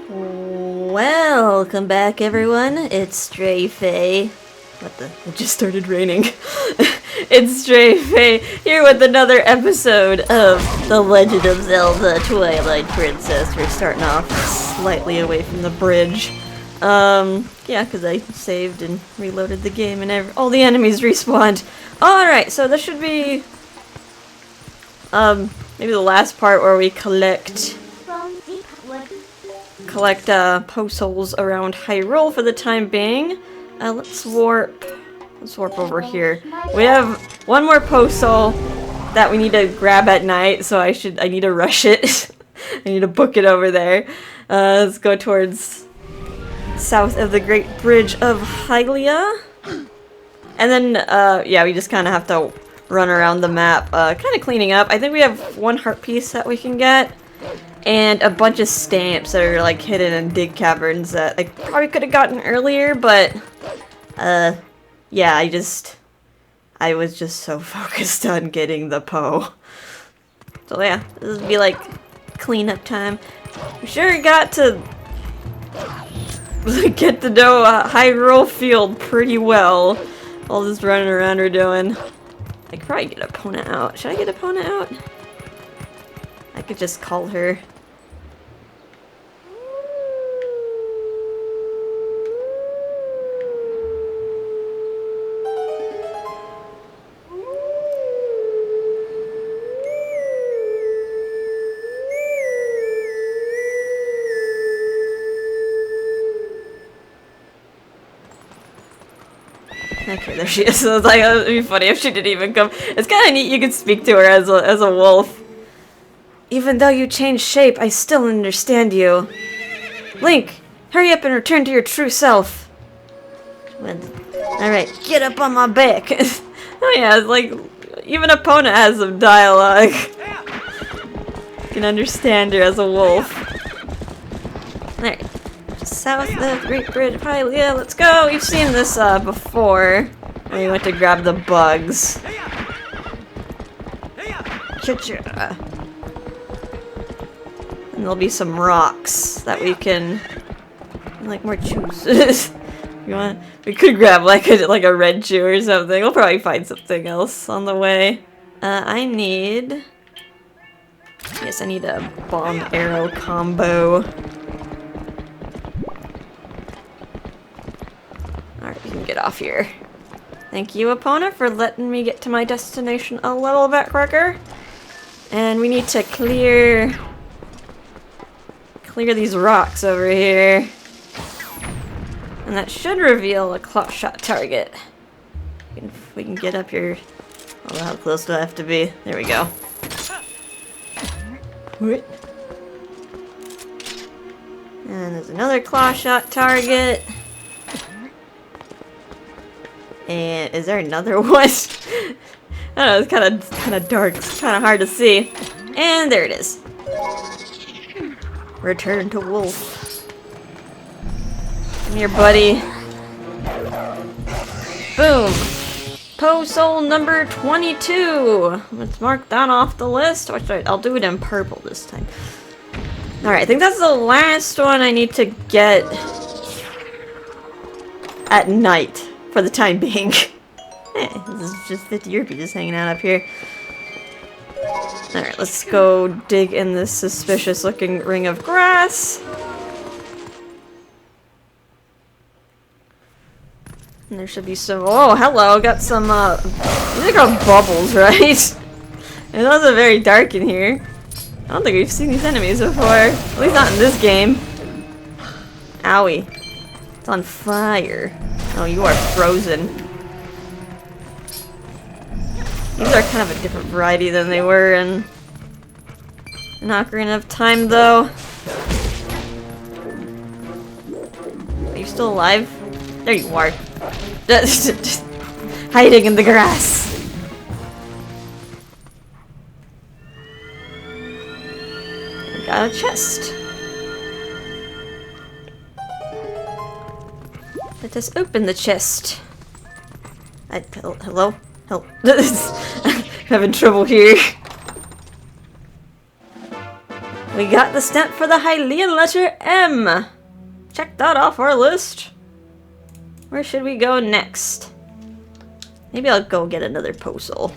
Welcome back, everyone. It's Stray Faye. What the? It just started raining. It's Stray Faye here with another episode of The Legend of Zelda Twilight Princess. We're starting off slightly away from the bridge. Yeah, because I saved and reloaded the game and all the enemies respawned. Alright, so this should be, maybe the last part where we collect post holes around Hyrule for the time being. Let's warp over here. We have one more post hole that we need to grab at night, so I need to rush it. I need to book it over there. Let's go towards south of the Great Bridge of Hylia. And then, yeah, we just kind of have to run around the map, kind of cleaning up. I think we have one heart piece that we can get. And a bunch of stamps that are like hidden in dig caverns that I probably could have gotten earlier, but yeah, I was just so focused on getting the Poe. So yeah, this would be like cleanup time. We sure got to get to know Hyrule Field pretty well. All this running around we're doing. I could probably get Epona out. Should I get Epona out? I could just call her. Okay, there she is. So it's like, it would be funny if she didn't even come. It's kind of neat you could speak to her as a wolf. Even though you changed shape, I still understand you. Link, hurry up and return to your true self. Alright, get up on my back. Oh yeah, it's like, even Epona has some dialogue. You can understand her as a wolf. Alright, south of the Great Bridge of Hylia, let's go! We've seen this before, when we went to grab the bugs. Cha-cha. And there'll be some rocks that we can, like, more chews. We could grab like a red chew or something. We'll probably find something else on the way. I need a bomb arrow combo. Alright, we can get off here. Thank you, Epona, for letting me get to my destination a little bit quicker. And we need to clear these rocks over here. And that should reveal a claw shot target. If we can get up here. Oh, how close do I have to be? There we go. And there's another claw shot target. And is there another one? I don't know, it's kind of dark. It's kind of hard to see. And there it is. Return to wolf. Come here, buddy. Boom. Poe soul number 22. Let's mark that off the list. I'll do it in purple this time. Alright, I think that's the last one I need to get at night for the time being. Hey, this is just 50 rupees just hanging out up here. Alright, let's go dig in this suspicious looking ring of grass. And there should be some— oh, hello, got some, these are called bubbles, right? And those are very dark in here. I don't think we've seen these enemies before. At least not in this game. Owie. It's on fire. Oh, you are frozen. These are kind of a different variety than they were in Ocarina of Time, though. Are you still alive? There you are. Just hiding in the grass. I got a chest. Let us open the chest. Hello? Help. I'm having trouble here. We got the stamp for the Hylian letter M. Check that off our list. Where should we go next? Maybe I'll go get another postal.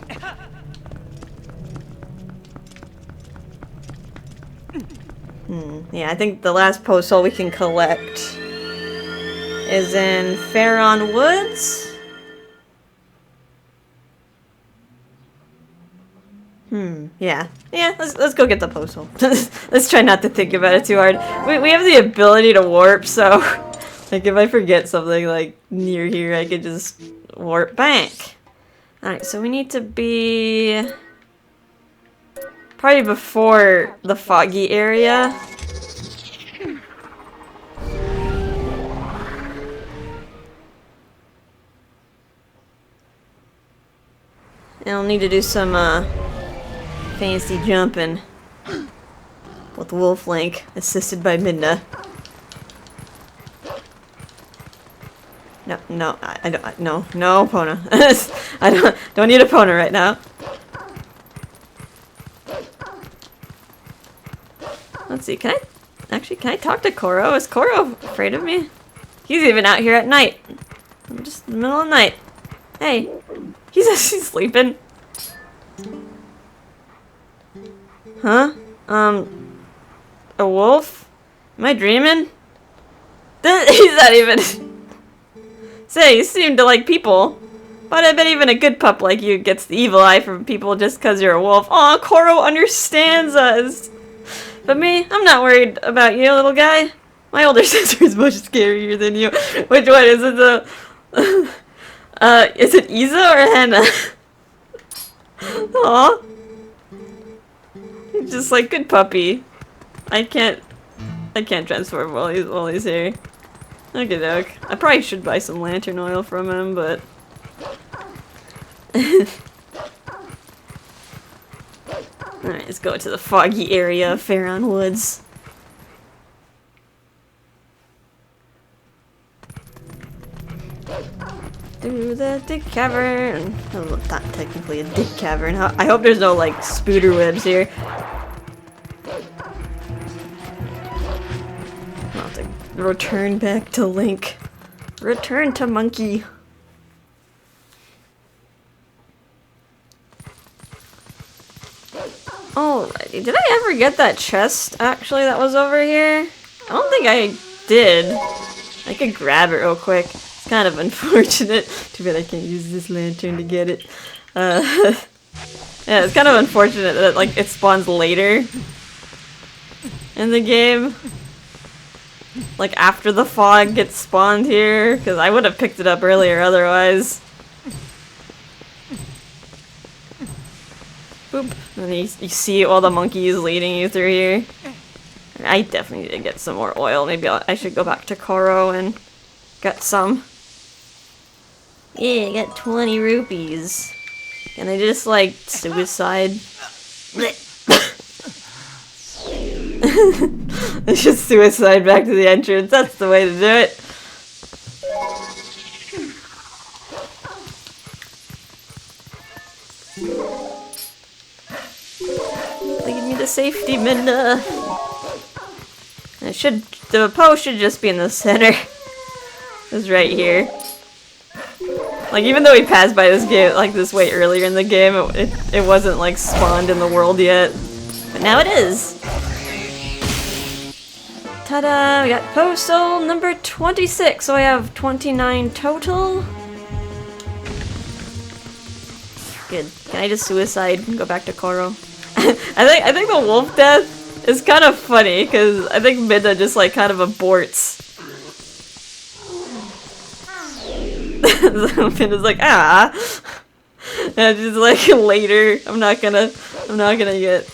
Yeah, I think the last postal we can collect is in Faron Woods. Yeah, let's go get the postal. Let's try not to think about it too hard. We have the ability to warp, so like if I forget something like near here, I could just warp back. Alright, so we need to be probably before the foggy area. And I'll need to do some fancy jumping with Wolf Link, assisted by Midna. No, I don't. No, Pona. I don't need a Pona right now. Let's see. Can I talk to Koro? Is Koro afraid of me? He's even out here at night. I'm just in the middle of the night. Hey, he's actually sleeping. Huh? A wolf? Am I dreaming? He's not even... Say, you seem to like people. But I bet even a good pup like you gets the evil eye from people just because you're a wolf. Aw, Koro understands us. But me, I'm not worried about you, little guy. My older sister is much scarier than you. Which one? Is it the... is it Iza or Hannah? Aw. Just like good puppy. I can't transform while he's here. Okay, doke. I probably should buy some lantern oil from him, but alright, let's go to the foggy area of Faron Woods. Through the dig cavern. Oh, not technically a dig cavern. I hope there's no like spooder webs here. I'll have to return back to Link. Return to Monkey. Alrighty, did I ever get that chest actually that was over here? I don't think I did. I could grab it real quick. It's kind of unfortunate. Too bad I can't use this lantern to get it. Yeah, it's kind of unfortunate that like it spawns later in the game. Like after the fog gets spawned here, because I would have picked it up earlier otherwise. Boop. And you see all the monkeys leading you through here. I definitely need to get some more oil. Maybe I should go back to Koro and get some. Yeah, I got 20 rupees. Can I just like suicide? Let's just suicide back to the entrance. That's the way to do it. Lead me to safety, Minda. The post should just be in the center. It's right here. Like, even though we passed by this game, like, this way earlier in the game, it wasn't, like, spawned in the world yet. But now it is! Ta-da! We got postal number 26, so I have 29 total. Good. Can I just suicide and go back to Koro? I think the wolf death is kind of funny, because I think Midna just, like, kind of aborts. Midna's like, ah! And just like, later, I'm not gonna get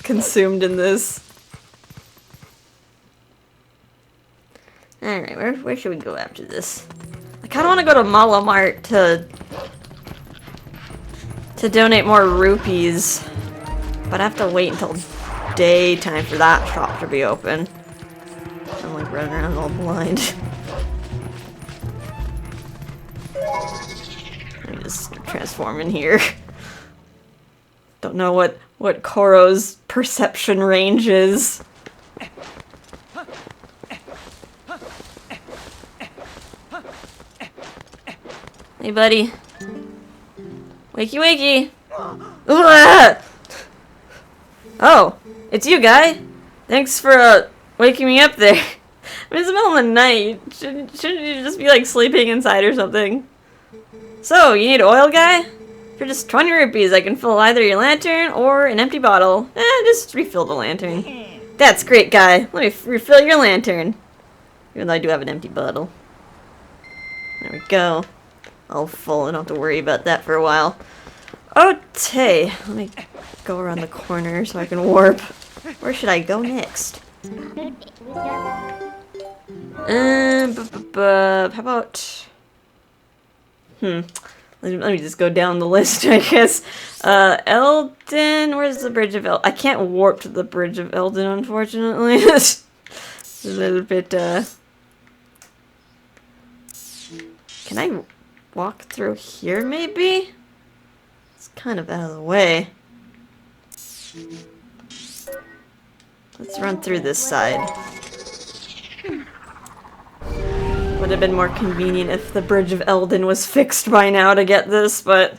consumed in this. Alright, where should we go after this? I kinda wanna go to Malamart to donate more rupees. But I have to wait until daytime for that shop to be open. I'm like running around all blind. Let me just transform in here. Don't know what what Koro's perception range is. Hey, buddy. Wakey, wakey. Oh, it's you, guy. Thanks for waking me up there. I mean, it's the middle of the night. Shouldn't you just be like sleeping inside or something? So, you need oil, guy? For just 20 rupees, I can fill either your lantern or an empty bottle. Just refill the lantern. That's great, guy. Let me refill your lantern. Even though I do have an empty bottle. There we go. All full. I don't have to worry about that for a while. Okay, let me go around the corner so I can warp. Where should I go next? How about... Let me just go down the list, I guess. Eldin, where's the Bridge of Eldin? I can't warp to the Bridge of Eldin, unfortunately. It's a little bit, Can I walk through here, maybe? It's kind of out of the way. Let's run through this side. Would have been more convenient if the Bridge of Eldin was fixed by now to get this, but...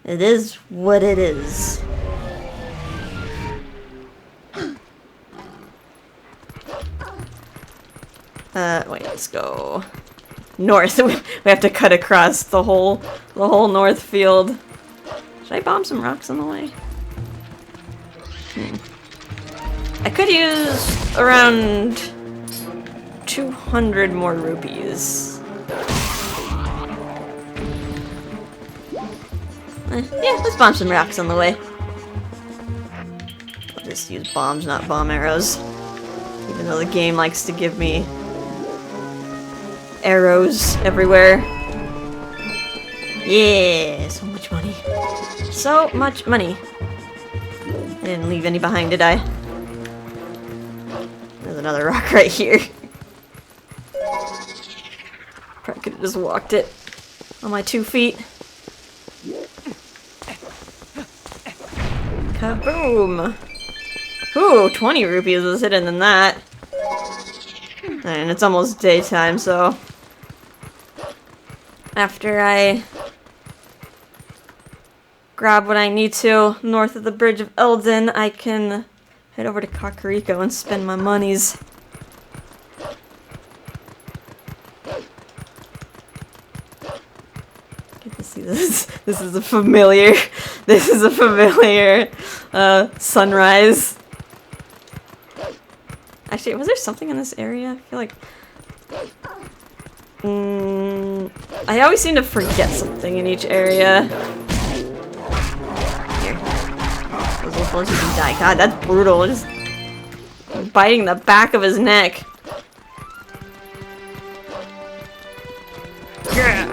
it is what it is. Wait, let's go north. We have to cut across the whole north field. Should I bomb some rocks on the way? I could use around 200 more rupees. Yeah, let's bomb some rocks on the way. I'll just use bombs, not bomb arrows. Even though the game likes to give me arrows everywhere. Yeah, so much money. So much money. I didn't leave any behind, did I? There's another rock right here. Probably could have just walked it on my 2 feet. Kaboom! Ooh, 20 rupees was hidden in that. And it's almost daytime, so... after I grab what I need to north of the Bridge of Eldin, I can head over to Kakariko and spend my monies. Get to see this. This is a familiar sunrise. Actually, was there something in this area? I feel like... I always seem to forget something in each area. Here. Those little bugs you can die. God, that's brutal. Just biting the back of his neck. Yeah.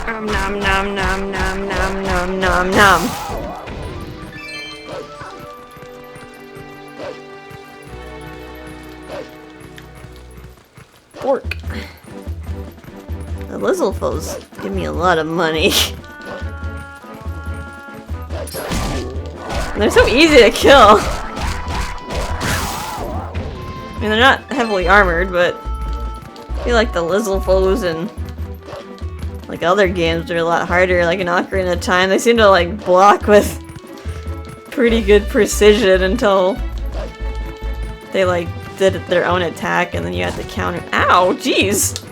Nom nom nom nom nom nom nom nom. Fork. The Lizzlefoes give me a lot of money. And they're so easy to kill. I mean, they're not heavily armored, but I feel like the Lizzlefoes and like other games are a lot harder, like in Ocarina of Time. They seem to like block with pretty good precision until they like did their own attack and then you have to counter. Ow, jeez!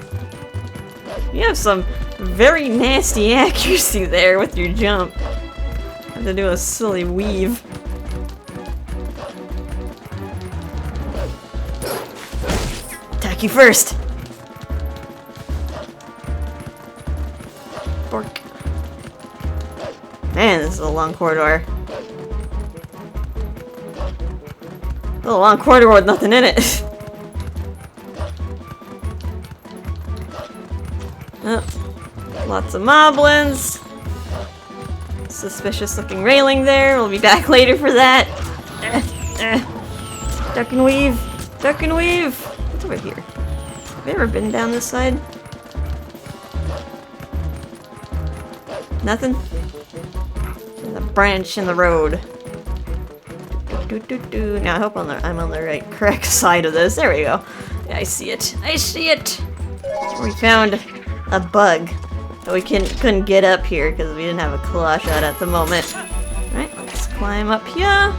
You have some very nasty accuracy there with your jump. Have to do a silly weave. Attack you first! Fork. Man, this is a long corridor. A long corridor with nothing in it. Oh, lots of moblins. Suspicious looking railing there. We'll be back later for that. Duck and weave. Duck and weave. What's over here? Have you ever been down this side? Nothing? There's a branch in the road. Now I hope I'm on the right, correct side of this. There we go. Yeah, I see it. I see it. We found a bug, but we couldn't get up here because we didn't have a claw shot at the moment. All right, let's climb up here.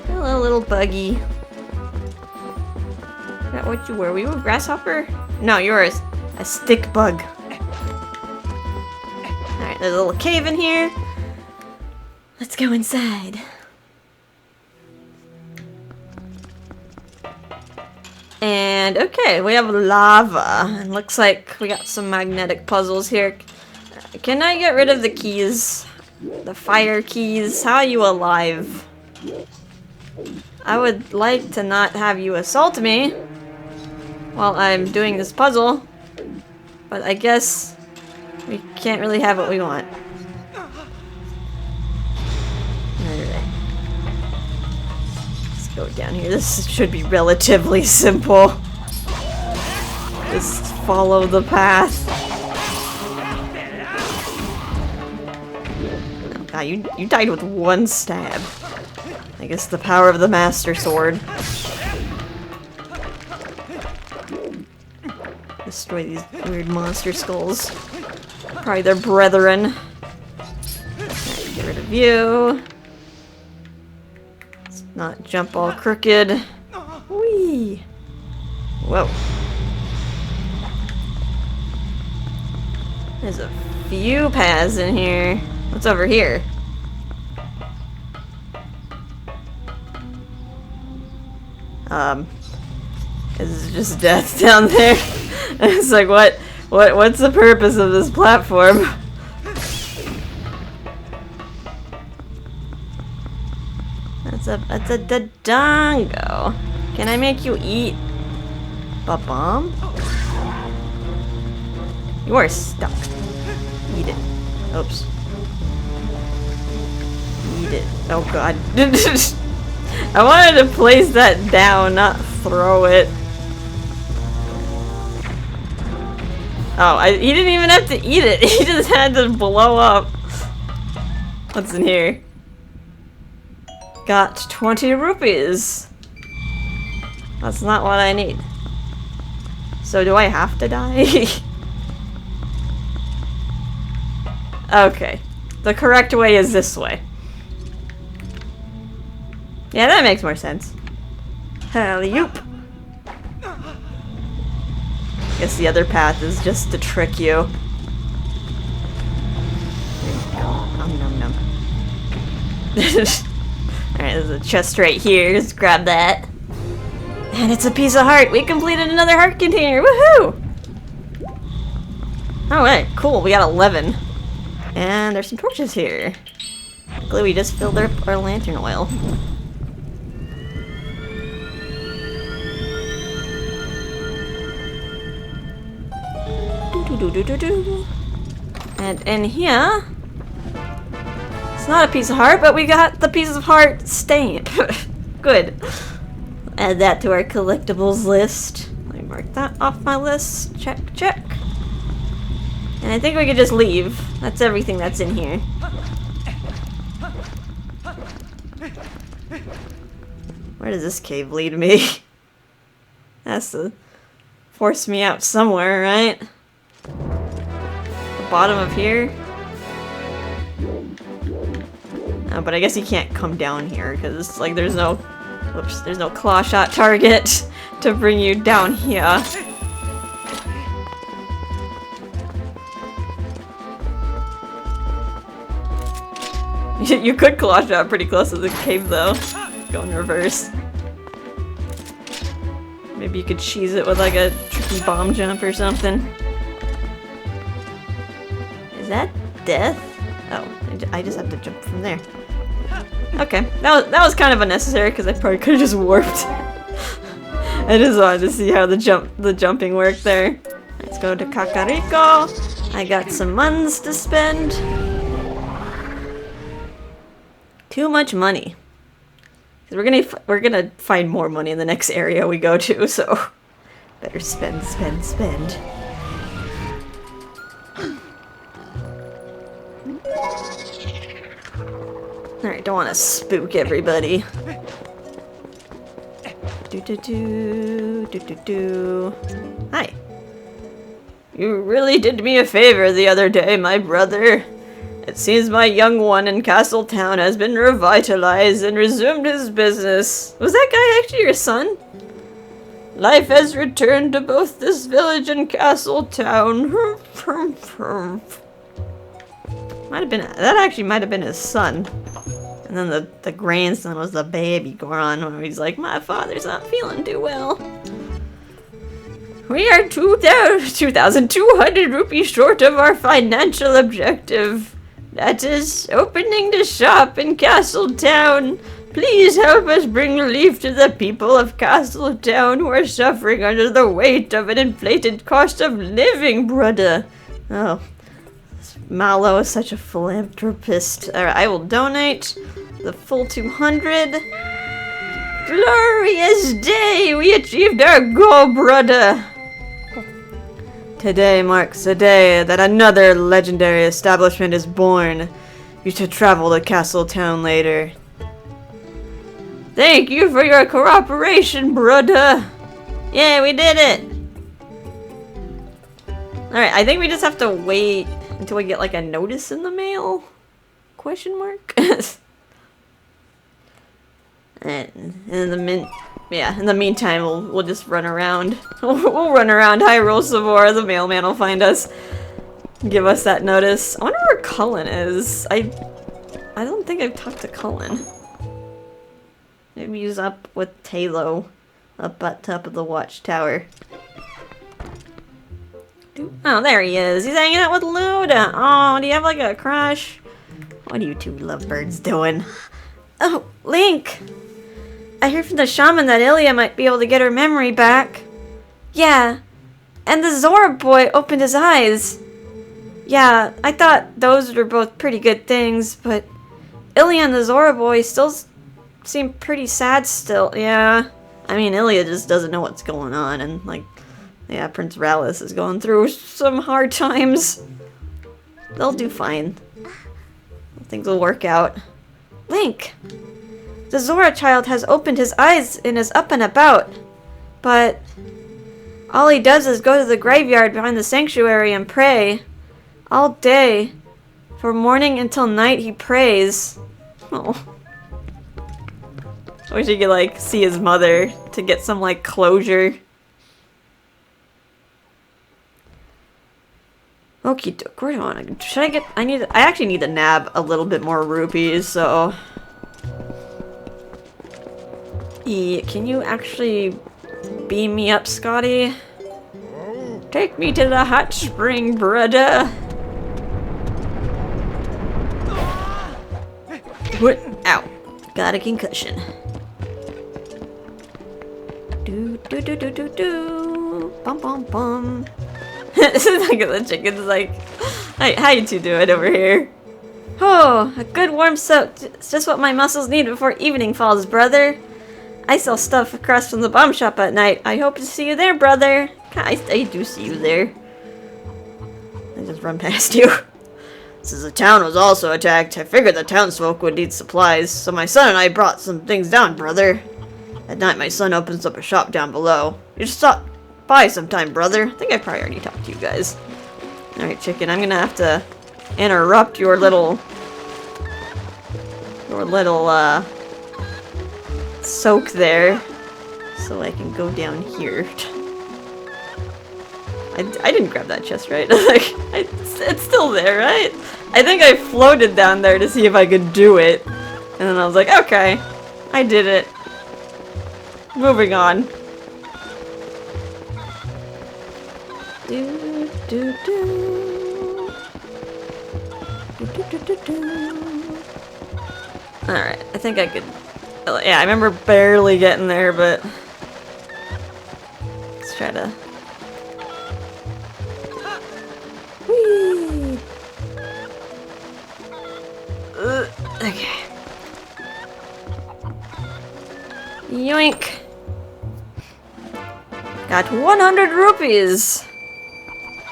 Hello, little buggy. Is that what you were? Were you a grasshopper? No, you were a stick bug. Alright, there's a little cave in here. Let's go inside. And okay, we have lava. It looks like we got some magnetic puzzles here. Can I get rid of the keys? The fire keys? How are you alive? I would like to not have you assault me while I'm doing this puzzle, but I guess we can't really have what we want. Alright. Let's go down here. This should be relatively simple. Just follow the path. Oh god, you died with one stab. I guess the power of the Master Sword. Destroy these weird monster skulls. Probably their brethren. Right, get rid of you. Let's not jump all crooked. Whee! Whoa. There's a few paths in here. What's over here? This is just death down there. It's like, what's the purpose of this platform? That's a dodongo. Can I make you eat a bomb? You are stuck. Eat it. Oops. Eat it. Oh god. I wanted to place that down, not throw it. Oh, he didn't even have to eat it. He just had to blow up. What's in here? Got 20 rupees. That's not what I need. So do I have to die? Okay. The correct way is this way. Yeah, that makes more sense. Alley-oop. Guess the other path is just to trick you. Nom nom nom. Alright, there's a chest right here. Just grab that. And it's a piece of heart. We completed another heart container. Woohoo! Alright, cool. We got 11. And there's some torches here. Luckily, we just filled up our lantern oil. And in here, it's not a piece of heart, but we got the piece of heart stamp. Good. Add that to our collectibles list. Let me mark that off my list. Check, check. And I think we could just leave. That's everything that's in here. Where does this cave lead me? Has to force me out somewhere, right? The bottom of here? Oh, but I guess you can't come down here because like there's no, whoops, there's no claw shot target to bring you down here. You could claw shot pretty close to the cave though. Go in reverse. Maybe you could cheese it with like a tricky bomb jump or something. Is that death? Oh, I just have to jump from there. Okay, that was kind of unnecessary because I probably could have just warped. I just wanted to see how the jumping worked there. Let's go to Kakariko. I got some muns to spend. Too much money. We're gonna find more money in the next area we go to, so better spend. Alright, don't want to spook everybody. Hi. You really did me a favor the other day, my brother. It seems my young one in Castle Town has been revitalized and resumed his business. Was that guy actually your son? Life has returned to both this village and Castle Town. Might have been that actually might have been his son. And then the grandson was the baby Goron, where he's like, my father's not feeling too well. We are 2,200 rupees short of our financial objective. That is opening the shop in Castle Town. Please help us bring relief to the people of Castle Town who are suffering under the weight of an inflated cost of living, brother. Oh, Mallow is such a philanthropist. Alright, I will donate the full 200. Glorious day! We achieved our goal, brother! Today marks the day that another legendary establishment is born. You should travel to Castle Town later. Thank you for your cooperation, brother! Yeah, we did it! Alright, I think we just have to wait until we get like a notice in the mail? Question mark? And in the meantime, we'll just run around. We'll run around Hyrule some more. The mailman will find us, give us that notice. I wonder where Cullen is. I don't think I've talked to Cullen. Maybe he's up with Talo, up at top of the watchtower. Oh, there he is. He's hanging out with Luda. Oh, do you have like a crush? What are you two lovebirds doing? Oh, Link! I heard from the shaman that Ilya might be able to get her memory back. Yeah, and the Zora boy opened his eyes. Yeah, I thought those were both pretty good things, but Ilya and the Zora boy still seem pretty sad still. Yeah, I mean, Ilya just doesn't know what's going on, and like, yeah, Prince Rallis is going through some hard times. They'll do fine. Things will work out. Link! The Zora child has opened his eyes and is up and about. But all he does is go to the graveyard behind the sanctuary and pray. All day. From morning until night he prays. Oh. I wish he could like see his mother to get some like closure. Okie doke, where do I want to... Should I get... I actually need to nab a little bit more rupees, so... Can you actually beam me up, Scotty? Take me to the hot spring, brother! What? Ow. Got a concussion. Do. Bum bum bum. This is like the chicken's like, how you two doing over here? Oh, a good warm soak. It's just what my muscles need before evening falls, brother. I sell stuff across from the bomb shop at night. I hope to see you there, brother. I do see you there. I just run past you. Since the town was also attacked, I figured the townsfolk would need supplies, so my son and I brought some things down, brother. At night, my son opens up a shop down below. You should stop by sometime, brother. I think I probably already talked to you guys. Alright, chicken, I'm gonna have to interrupt your little soak there so I can go down here. I didn't grab that chest, right? Like, it's still there, right? I think I floated down there to see if I could do it. And then I was like, okay, I did it. Moving on. Alright, I think I could... Yeah, I remember barely getting there, but... Let's try to... Whee! Okay. Yoink! Got 100 rupees!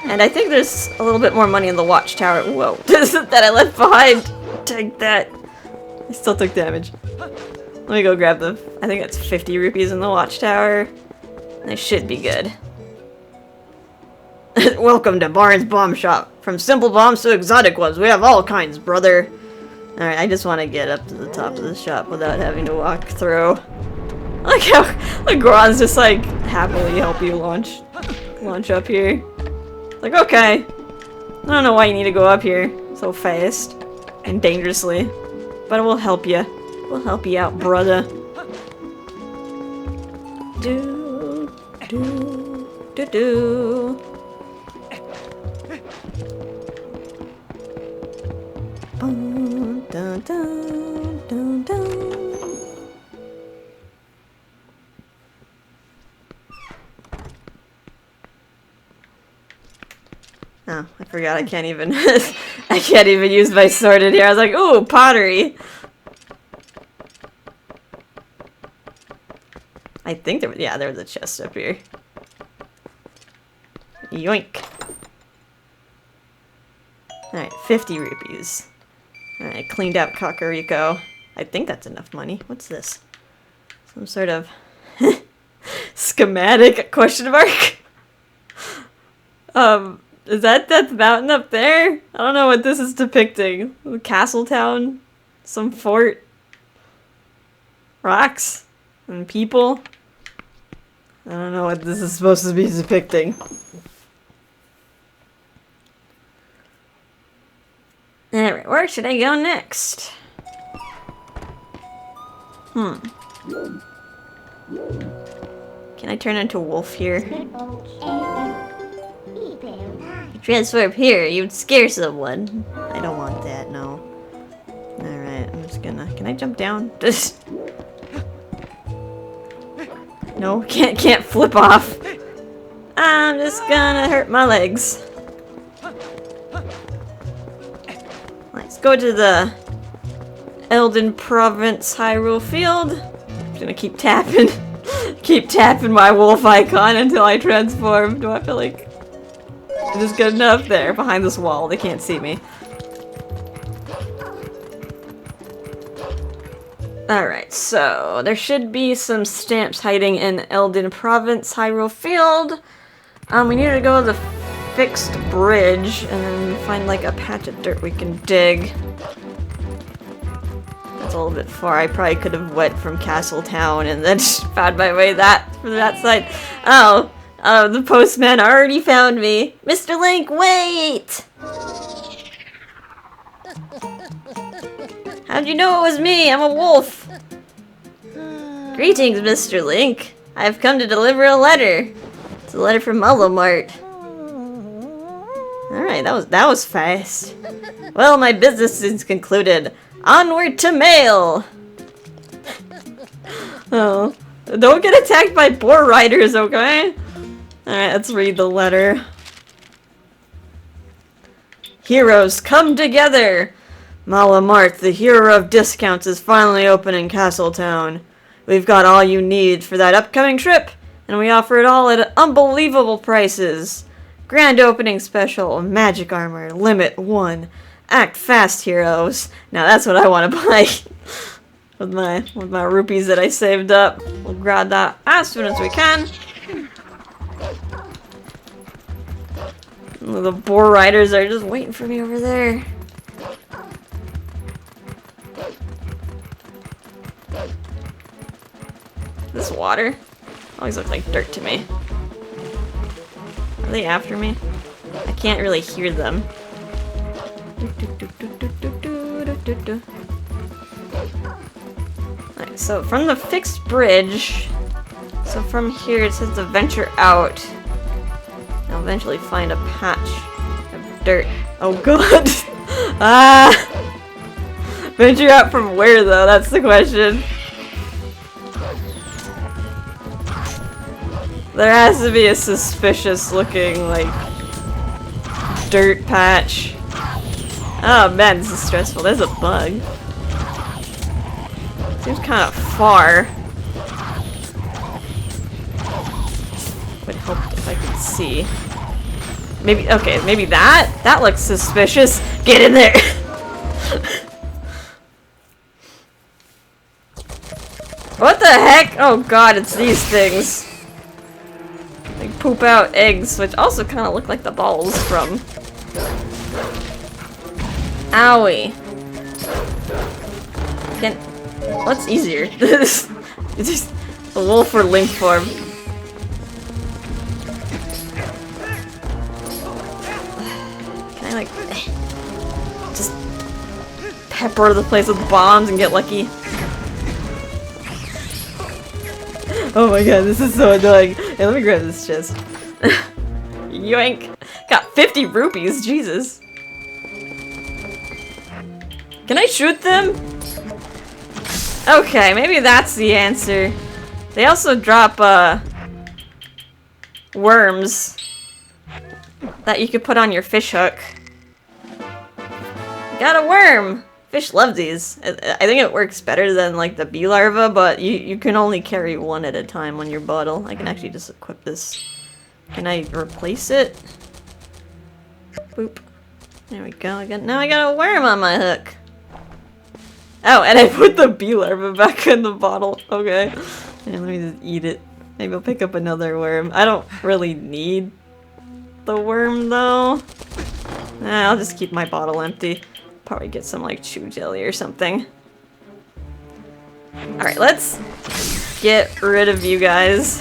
And I think there's a little bit more money in the watchtower. Whoa. That I left behind. Take that. I still took damage. Let me go grab the... I think it's 50 rupees in the watchtower. They should be good. Welcome to Barnes Bomb Shop. From simple bombs to exotic ones, we have all kinds, brother. Alright, I just want to get up to the top of the shop without having to walk through. Like how Goron's just like happily help you launch up here. Like, okay. I don't know why you need to go up here so fast and dangerously. But we'll help you. We'll help you out, brother. Do, do, do, do. Dun, dun, dun, dun. Oh, I forgot I can't even I can't even use my sword in here. I was like, ooh, pottery. I think there was, yeah, there was a chest up here. Yoink. Alright, 50 rupees. Alright, cleaned out Kakariko. I think that's enough money. What's this? Some sort of schematic question mark? Is that mountain up there? I don't know what this is depicting. Castle town? Some fort? Rocks? And people? I don't know what this is supposed to be depicting. Alright, where should I go next? Can I turn into a wolf here? Transform here, you'd scare someone. I don't want that, no. Alright, I'm just gonna... Can I jump down? Just... No, can't flip off. I'm just gonna hurt my legs. Let's go to the Elden Province Hyrule Field. I'm just gonna keep tapping. Keep tapping my wolf icon until I transform. Do I feel like... I'm just good enough there, behind this wall. They can't see me. Alright, so there should be some stamps hiding in Elden Province Hyrule Field. We need to go to the fixed bridge and then find like a patch of dirt we can dig. That's a little bit far. I probably could have went from Castle Town and then found my way from that side. Oh, the postman already found me. Mr. Link, wait! How'd you know it was me? I'm a wolf. Greetings, Mr. Link. I've come to deliver a letter. It's a letter from Mart. Alright, that was fast. Well, my business is concluded. Onward to mail! Oh. Don't get attacked by boar riders, okay? Alright, let's read the letter. Heroes, come together! Mart, the hero of discounts, is finally open in Castletown. We've got all you need for that upcoming trip, and we offer it all at unbelievable prices. Grand opening special, magic armor, limit 1. Act fast, heroes. Now that's what I want to buy. with my rupees that I saved up. We'll grab that as soon as we can. The boar riders are just waiting for me over there. This water always looks like dirt to me. Are they after me? I can't really hear them. Alright, so from the fixed bridge, so from here it says to venture out. I'll eventually find a patch of dirt. Oh god! Ah! Venture out from where though? That's the question. There has to be a suspicious looking, like, dirt patch. Oh man, this is stressful. There's a bug. Seems kind of far. Would help if I could see. Maybe, okay, maybe that? That looks suspicious. Get in there! What the heck? Oh god, it's these things. They poop out eggs, which also kind of look like the balls from... Owie. What's easier? It's just a wolf or link form. Can I like just pepper the place with bombs and get lucky? Oh my god, this is so annoying. Hey, let me grab this chest. Yoink! Got 50 rupees, Jesus. Can I shoot them? Okay, maybe that's the answer. They also drop, worms that you could put on your fish hook. Got a worm! Fish love these. I think it works better than, like, the bee larva, but you can only carry one at a time on your bottle. I can actually just equip this. Can I replace it? Boop. There we go. Now I got a worm on my hook. Oh, and I put the bee larva back in the bottle. Okay. And let me just eat it. Maybe I'll pick up another worm. I don't really need the worm, though. I'll just keep my bottle empty. Probably get some, like, chew jelly or something. Alright, let's get rid of you guys.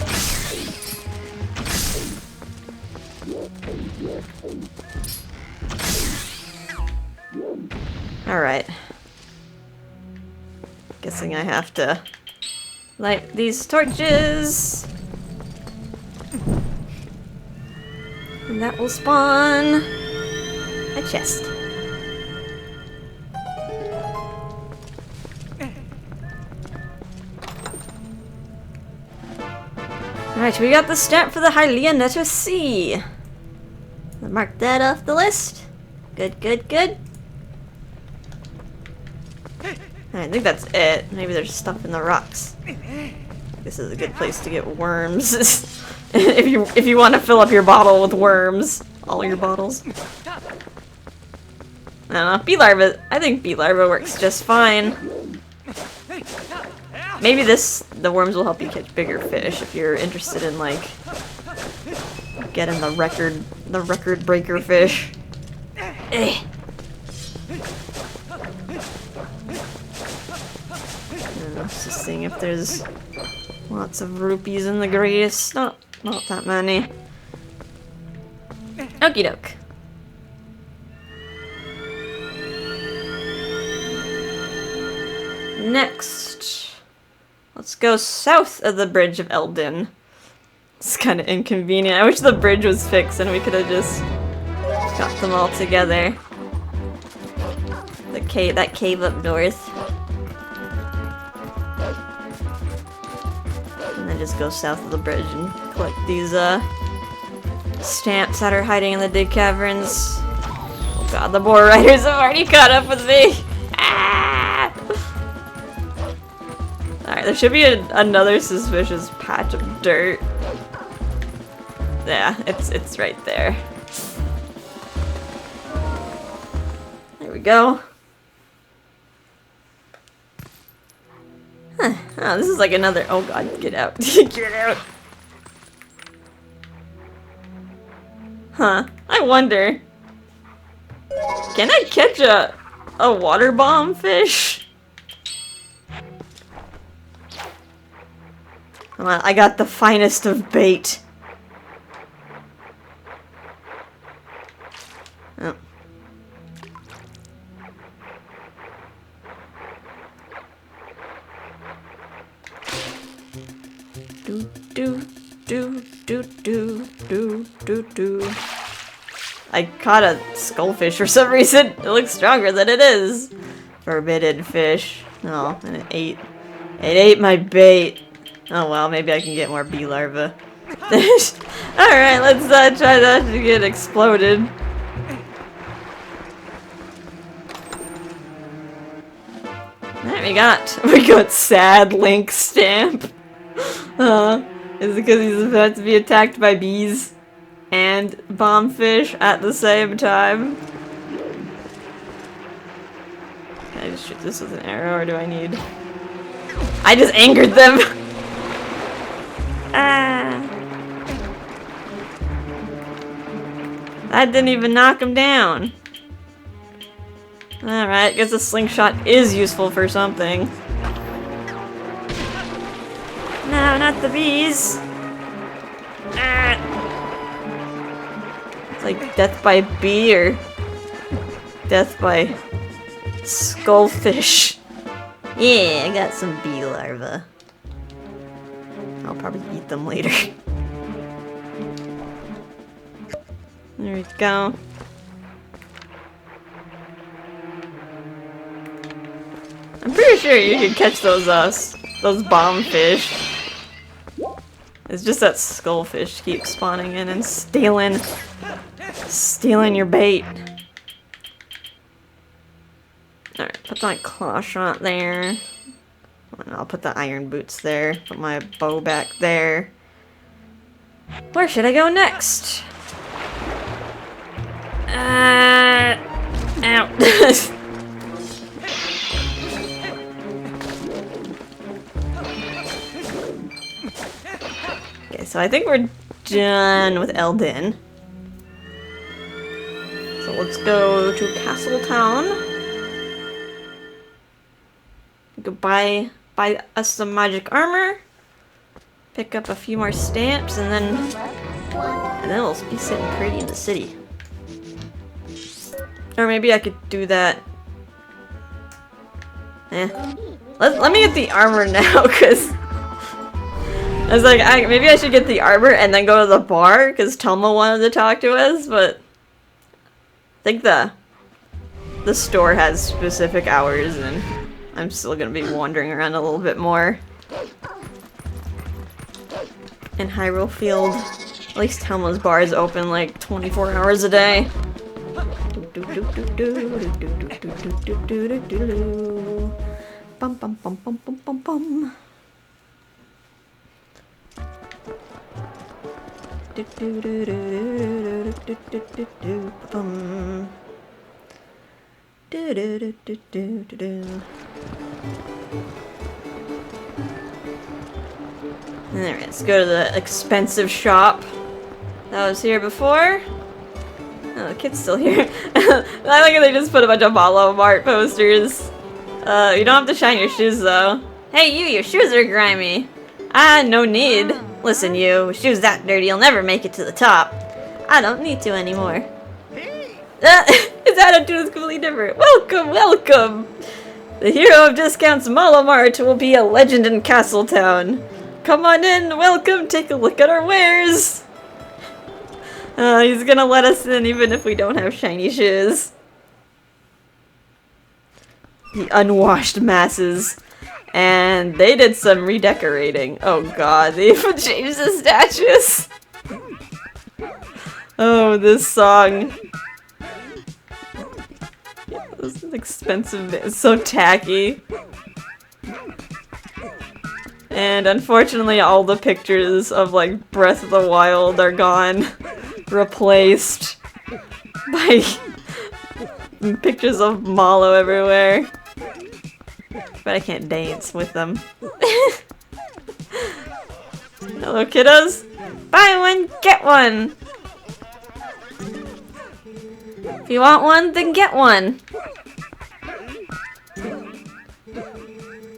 Alright. Guessing I have to light these torches. And that will spawn a chest. Alright, we got the stamp for the Hylian letter C. Mark that off the list. Good, good, good. I think that's it. Maybe there's stuff in the rocks. This is a good place to get worms. if you want to fill up your bottle with worms. All your bottles. I don't know. Bee larva. I think bee larva works just fine. Maybe the worms will help you catch bigger fish if you're interested in, like, getting the record breaker fish. Eh. Just seeing if there's lots of rupees in the grace. Not that many. Okie doke. Next, let's go south of the Bridge of Eldin. It's kind of inconvenient. I wish the bridge was fixed and we could have just got them all together. That cave up north. And then just go south of the bridge and collect these stamps that are hiding in the dig caverns. Oh god, the boar riders have already caught up with me! Ah! Alright, there should be another suspicious patch of dirt. Yeah, it's right there. There we go. Huh. Oh, this is like another— oh god, get out. Get out! Huh. I wonder. Can I catch a water bomb fish? Come on, I got the finest of bait. Oh. Do. I caught a skullfish for some reason. It looks stronger than it is. Forbidden fish. Oh, and it ate my bait. Oh well, maybe I can get more bee larvae. Alright, let's try not to get exploded. Alright, we got sad Link stamp. Is it because he's about to be attacked by bees? and bombfish at the same time. Can I just shoot this with an arrow, or do I need... I just angered them! Ah! That didn't even knock him down. Alright, guess a slingshot is useful for something. No, not the bees! Ah! It's like death by bee or death by skullfish. Yeah, I got some bee larvae. I'll probably eat them later. There we go. I'm pretty sure you can catch those bomb fish. It's just that skullfish keeps spawning in and stealing your bait. Alright, put my claw shot there. And I'll put the iron boots there. Put my bow back there. Where should I go next? Ow. Okay, so I think we're done with Eldin. So let's go to Castletown. Go buy us some magic armor. Pick up a few more stamps, and then we'll be sitting pretty in the city. Or maybe I could do that. Let me get the armor now, because I was like, maybe I should get the armor and then go to the bar, because Telma wanted to talk to us, but I think the store has specific hours, and I'm still gonna be wandering around a little bit more in Hyrule Field. At least Telma's bar is open like 24 hours a day. Bum bum bum bum bum bum bum. Alright, let's go to the expensive shop that was here before. Oh, the kid's still here. I like how they just put a bunch of Malo Mart posters. You don't have to shine your shoes though. Hey you, your shoes are grimy. Ah, no need. Listen you, with shoes that dirty you'll never make it to the top. I don't need to anymore. His attitude is completely different. Welcome, welcome! The hero of discounts Malo Mart will be a legend in Castletown. Come on in, welcome, take a look at our wares! He's gonna let us in even if we don't have shiny shoes. The unwashed masses. And they did some redecorating. Oh god, they even changed the statues! Oh, this song. This is expensive, it's so tacky. And unfortunately all the pictures of like Breath of the Wild are gone. Replaced by pictures of Malo everywhere. But I can't dance with them. Hello kiddos! Buy one, get one! If you want one, then get one!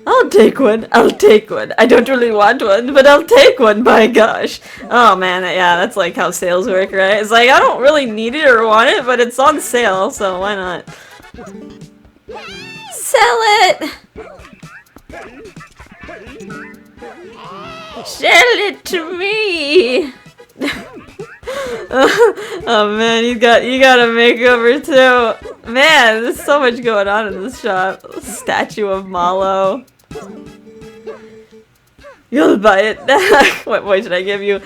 I'll take one, I'll take one. I don't really want one, but I'll take one, by gosh. Oh man, yeah, that's like how sales work, right? It's like, I don't really need it or want it, but it's on sale, so why not? Sell it! Sell it to me! Oh man, you got a makeover too. Man, there's so much going on in this shop. Statue of Malo. You'll buy it now. What voice should I give you?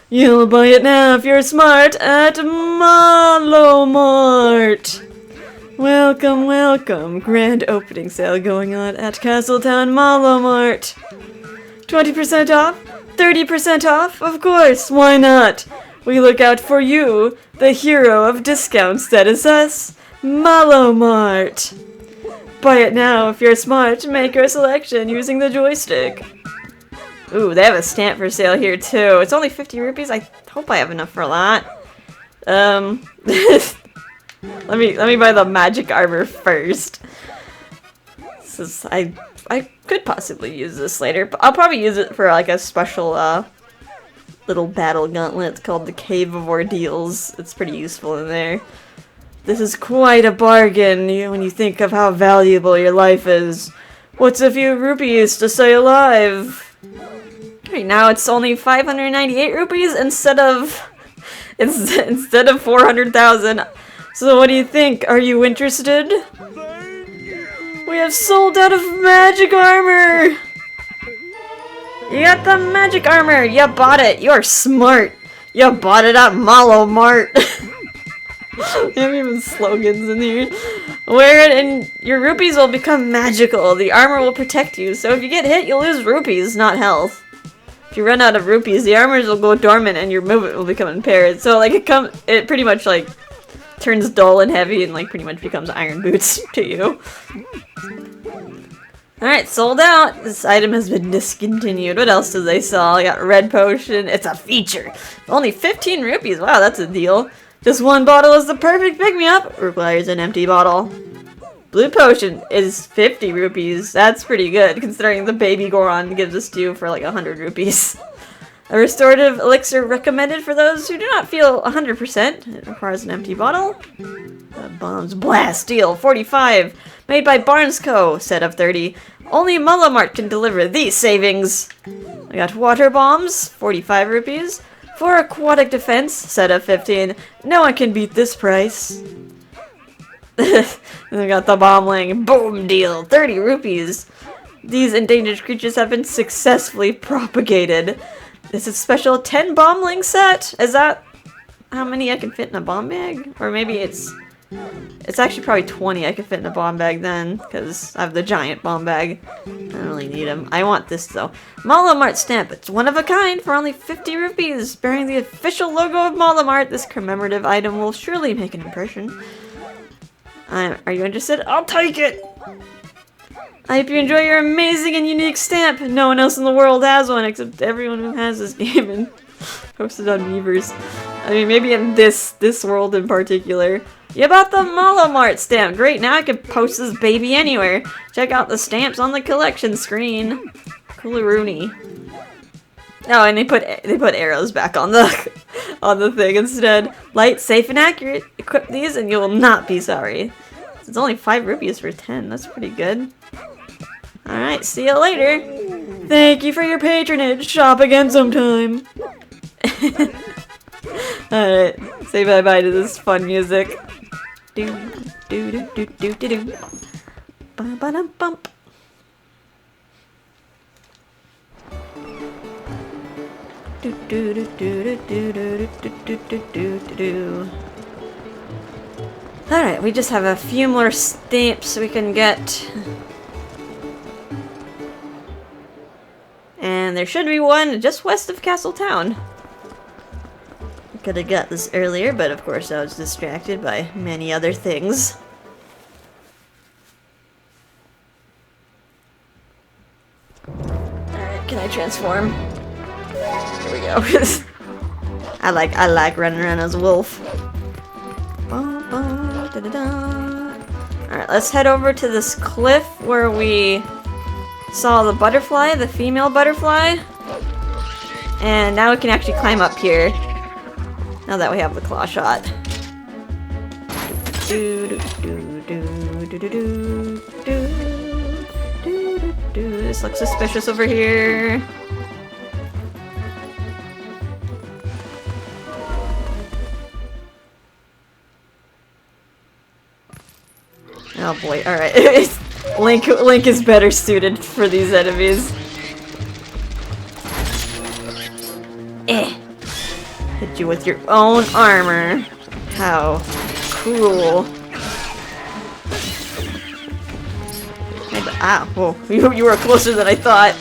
You'll buy it now if you're smart at Malo Mart. Welcome, welcome. Grand opening sale going on at Castletown Malo Mart. 20% off? 30% off? Of course, why not? We look out for you, the hero of discounts that is us, Malomart. Buy it now if you're smart. Make your selection using the joystick. Ooh, they have a stamp for sale here too. It's only 50 rupees. I hope I have enough for a lot. let me buy the magic armor first. I could possibly use this later, but I'll probably use it for like a special little battle gauntlet called the Cave of Ordeals. It's pretty useful in there. This is quite a bargain when you think of how valuable your life is. What's a few rupees to stay alive? Right now it's only 598 rupees instead of 400,000. So what do you think? Are you interested? We have sold out of magic armor! You got the magic armor! You bought it! You're smart! You bought it at Malomart! They have even slogans in here. Wear it and your rupees will become magical. The armor will protect you, so if you get hit, you'll lose rupees, not health. If you run out of rupees, the armors will go dormant and your movement will become impaired. So like it pretty much like turns dull and heavy and like pretty much becomes iron boots to you. Alright, sold out. This item has been discontinued. What else did they sell? I got red potion. It's a feature. Only 15 rupees. Wow, that's a deal. Just one bottle is the perfect pick-me-up. Requires an empty bottle. Blue potion is 50 rupees. That's pretty good, considering the baby Goron gives us to you for like 100 rupees. A restorative elixir recommended for those who do not feel 100%. It requires an empty bottle. Bombs blast steel 45. Made by Barnes Co. Set of 30. Only Malomart can deliver these savings. I got water bombs 45 rupees. For aquatic defense set of 15. No one can beat this price. And we got the bombling boom deal 30 rupees. These endangered creatures have been successfully propagated. This is special 10 bombling set. Is that how many I can fit in a bomb bag? Or maybe it's actually probably 20 I can fit in a bomb bag then, because I have the giant bomb bag. I don't really need them. I want this though. Malomart stamp. It's one of a kind for only 50 rupees. Bearing the official logo of Malomart, this commemorative item will surely make an impression. Are you interested? I'll take it! I hope you enjoy your amazing and unique stamp. No one else in the world has one except everyone who has this game and posted on Weavers. I mean, maybe in this world in particular. You bought the Malomart stamp. Great, now I can post this baby anywhere. Check out the stamps on the collection screen. Coolaroonie. Oh, and they put arrows back on the thing instead. Light, safe, and accurate. Equip these and you will not be sorry. It's only 5 rupees for 10. That's pretty good. Alright, see you later. Thank you for your patronage. Shop again sometime. Alright, say bye-bye to this fun music. Do do do do do do do. Ba-ba-dum-bump. Do do do do do do do do do do do. Alright, we just have a few more stamps we can get. And there should be one just west of Castle Town. I could have got this earlier, but of course I was distracted by many other things. Alright, can I transform? Here we go. I like running around as a wolf. Alright, let's head over to this cliff where we saw the butterfly, the female butterfly. And now we can actually climb up here. Now that we have the claw shot. This looks suspicious over here. Oh boy, alright. Link is better suited for these enemies. Hit you with your own armor. How cruel. Ah, whoa. You were closer than I thought.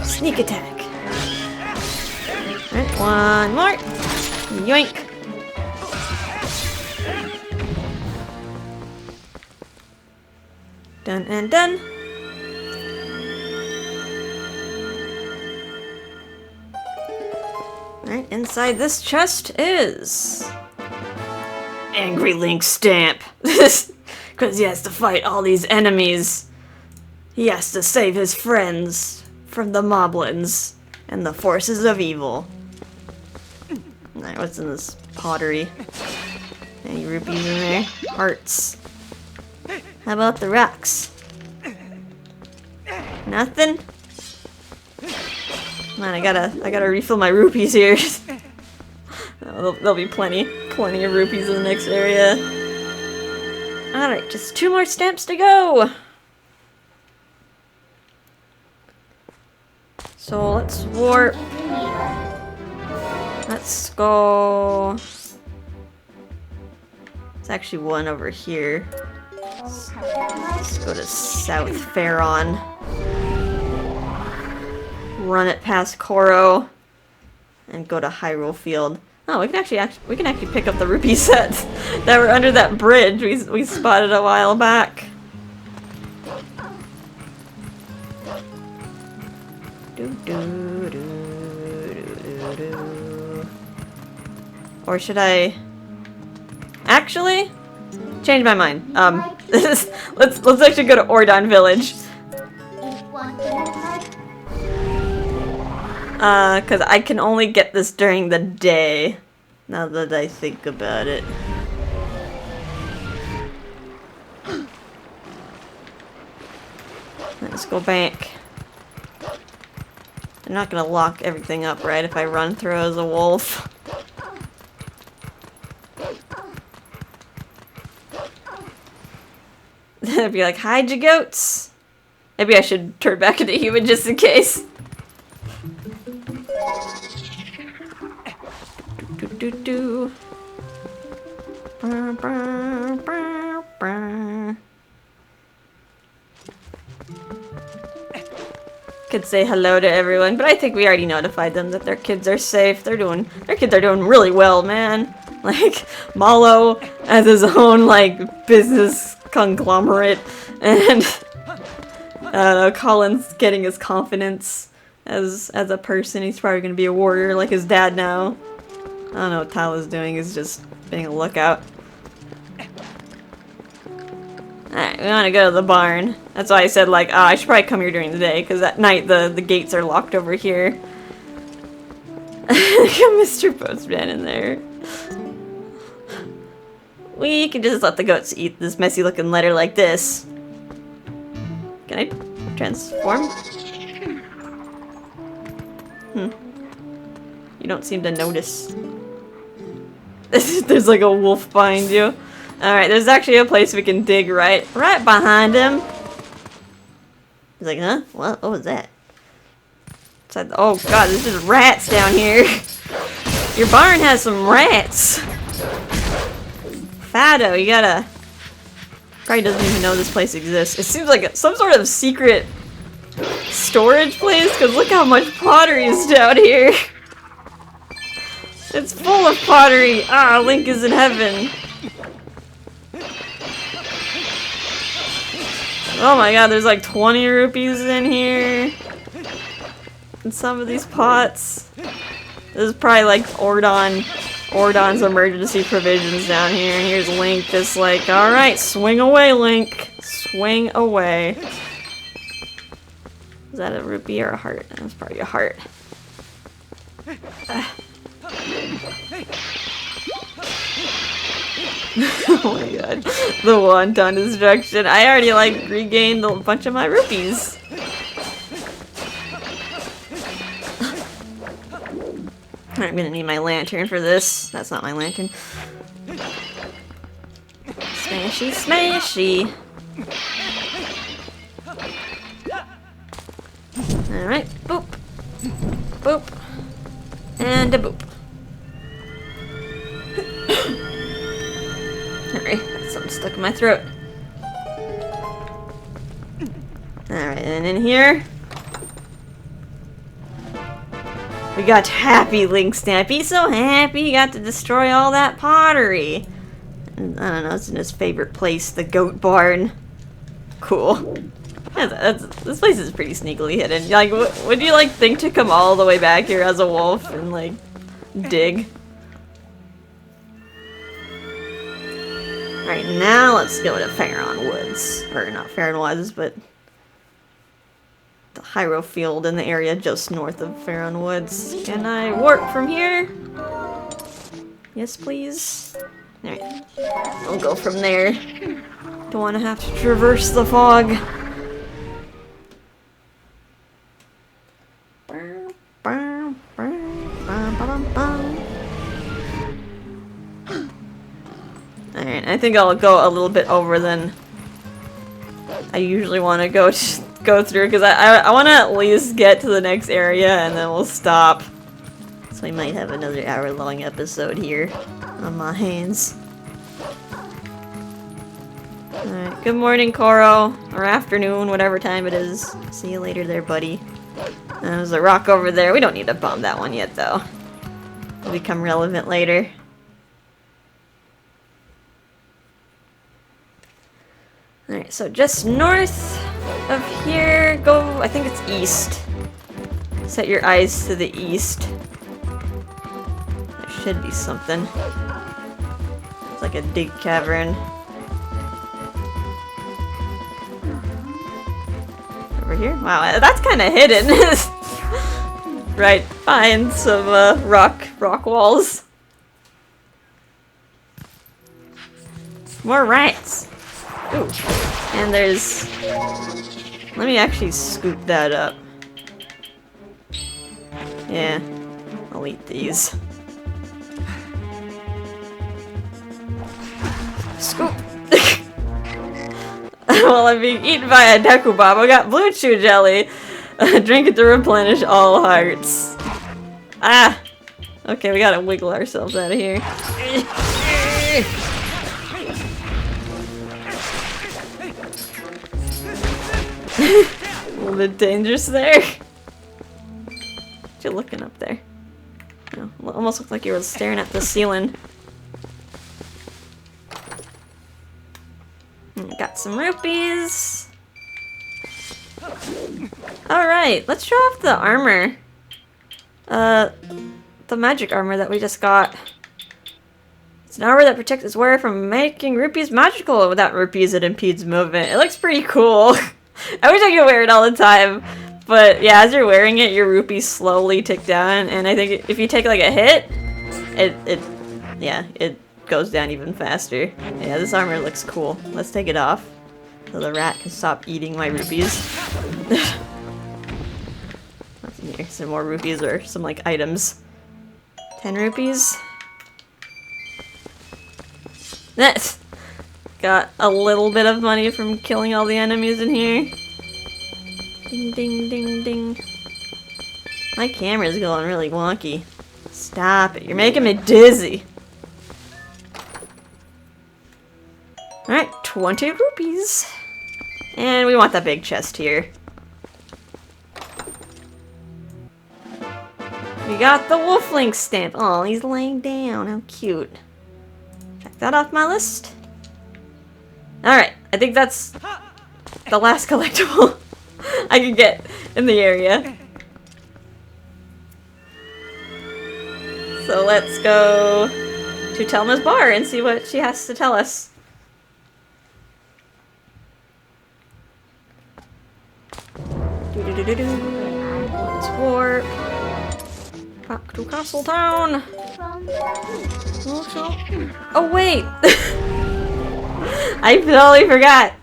Sneak attack. Alright, one more. Yoink. Done and done. Alright, inside this chest is... Angry Link stamp. Because he has to fight all these enemies. He has to save his friends from the moblins and the forces of evil. Alright, what's in this pottery? Any rupees in there? Hearts. How about the rocks? Nothing? Man, I gotta refill my rupees here. There'll be plenty of rupees in the next area. Alright, just 2 more stamps to go! So let's warp. Let's go... There's actually one over here. Let's go to South Faron. Run it past Koro. And go to Hyrule Field. Oh, we can actually pick up the rupee sets that were under that bridge we spotted a while back. Or should I actually change my mind? Let's actually go to Ordon Village. Cause I can only get this during the day. Now that I think about it. Let's go back. I'm not gonna lock everything up, right? If I run through as a wolf. I'd be like, hide your goats. Maybe I should turn back into human just in case. Do. Could say hello to everyone, but I think we already notified them that their kids are safe. Their kids are doing really well, man. Like Malo has his own like business conglomerate, and Colin's getting his confidence as a person. He's probably gonna be a warrior like his dad now. I don't know what Tyler's doing. He's just being a lookout. Alright, we want to go to the barn. That's why I said, like, I should probably come here during the day, because at night the gates are locked over here. Look at Mr. Postman in there. We can just let the goats eat this messy looking letter like this. Can I transform? You don't seem to notice. There's like a wolf behind you. Alright, there's actually a place we can dig right behind him. He's like, huh? What was that? Oh god, there's just rats down here. Your barn has some rats. Fado, you gotta... Probably doesn't even know this place exists. It seems like some sort of secret storage place, because look how much pottery is down here. It's full of pottery. Ah, Link is in heaven. Oh my god, there's like 20 rupees in here. In some of these pots. This is probably like Ordon's emergency provisions down here. And here's Link just like, alright, swing away, Link. Swing away. Is that a rupee or a heart? That's probably a heart. Oh my god. The wonton destruction. I already like regained a bunch of my rupees. I'm gonna need my lantern for this. That's not my lantern. Smashy, smashy. Alright, boop. Boop. And a boop. Alright, got something stuck in my throat. Alright, and in here We got happy Link Stamp. He's so happy he got to destroy all that pottery. And, I don't know, it's in his favorite place, the goat barn. Cool. This place is pretty sneakily hidden. Like, would you like think to come all the way back here as a wolf and like dig? Alright, now let's go to Faron Woods. Or not Faron Woods, but the Hyrule Field in the area just north of Faron Woods. Can I warp from here? Yes, please. Alright, we'll go from there. Don't want to have to traverse the fog. Alright, I think I'll go a little bit over than I usually want to go through, because I want to at least get to the next area and then we'll stop. So we might have another hour-long episode here on my hands. Alright, good morning, Koro. Or afternoon, whatever time it is. See you later there, buddy. There's a rock over there. We don't need to bomb that one yet, though. It'll become relevant later. Alright, so just north of here, go, I think it's east. Set your eyes to the east. There should be something. It's like a dig cavern. Over here? Wow, that's kind of hidden. Right behind some rock walls. More rats. Ooh. And there's... Let me actually scoop that up. Yeah, I'll eat these. Scoop! Well, I'm being eaten by a Deku Bomb. I got blue chew jelly. Drink it to replenish all hearts. Ah! Okay, we gotta wiggle ourselves out of here. A little bit dangerous there. What you looking up there? No, almost looked like you were staring at the ceiling. Got some rupees. Alright, let's show off the armor. The magic armor that we just got. It's an armor that protects its wearer from making rupees magical. Without rupees, it impedes movement. It looks pretty cool. I wish I could wear it all the time. But yeah, as you're wearing it, your rupees slowly tick down. And I think if you take like a hit, it goes down even faster. Yeah, this armor looks cool. Let's take it off so the rat can stop eating my rupees. What's in here? Some more rupees or some like items. 10 rupees. That's got a little bit of money from killing all the enemies in here. Ding ding ding ding. My camera's going really wonky. Stop it. You're making me dizzy. Alright, 20 rupees. And we want that big chest here. We got the Wolf Link stamp. Oh, he's laying down. How cute. Check that off my list. Alright, I think that's the last collectible I can get in the area. So let's go to Telma's bar and see what she has to tell us. Let's warp back to Castle Town. Oh wait! I totally forgot.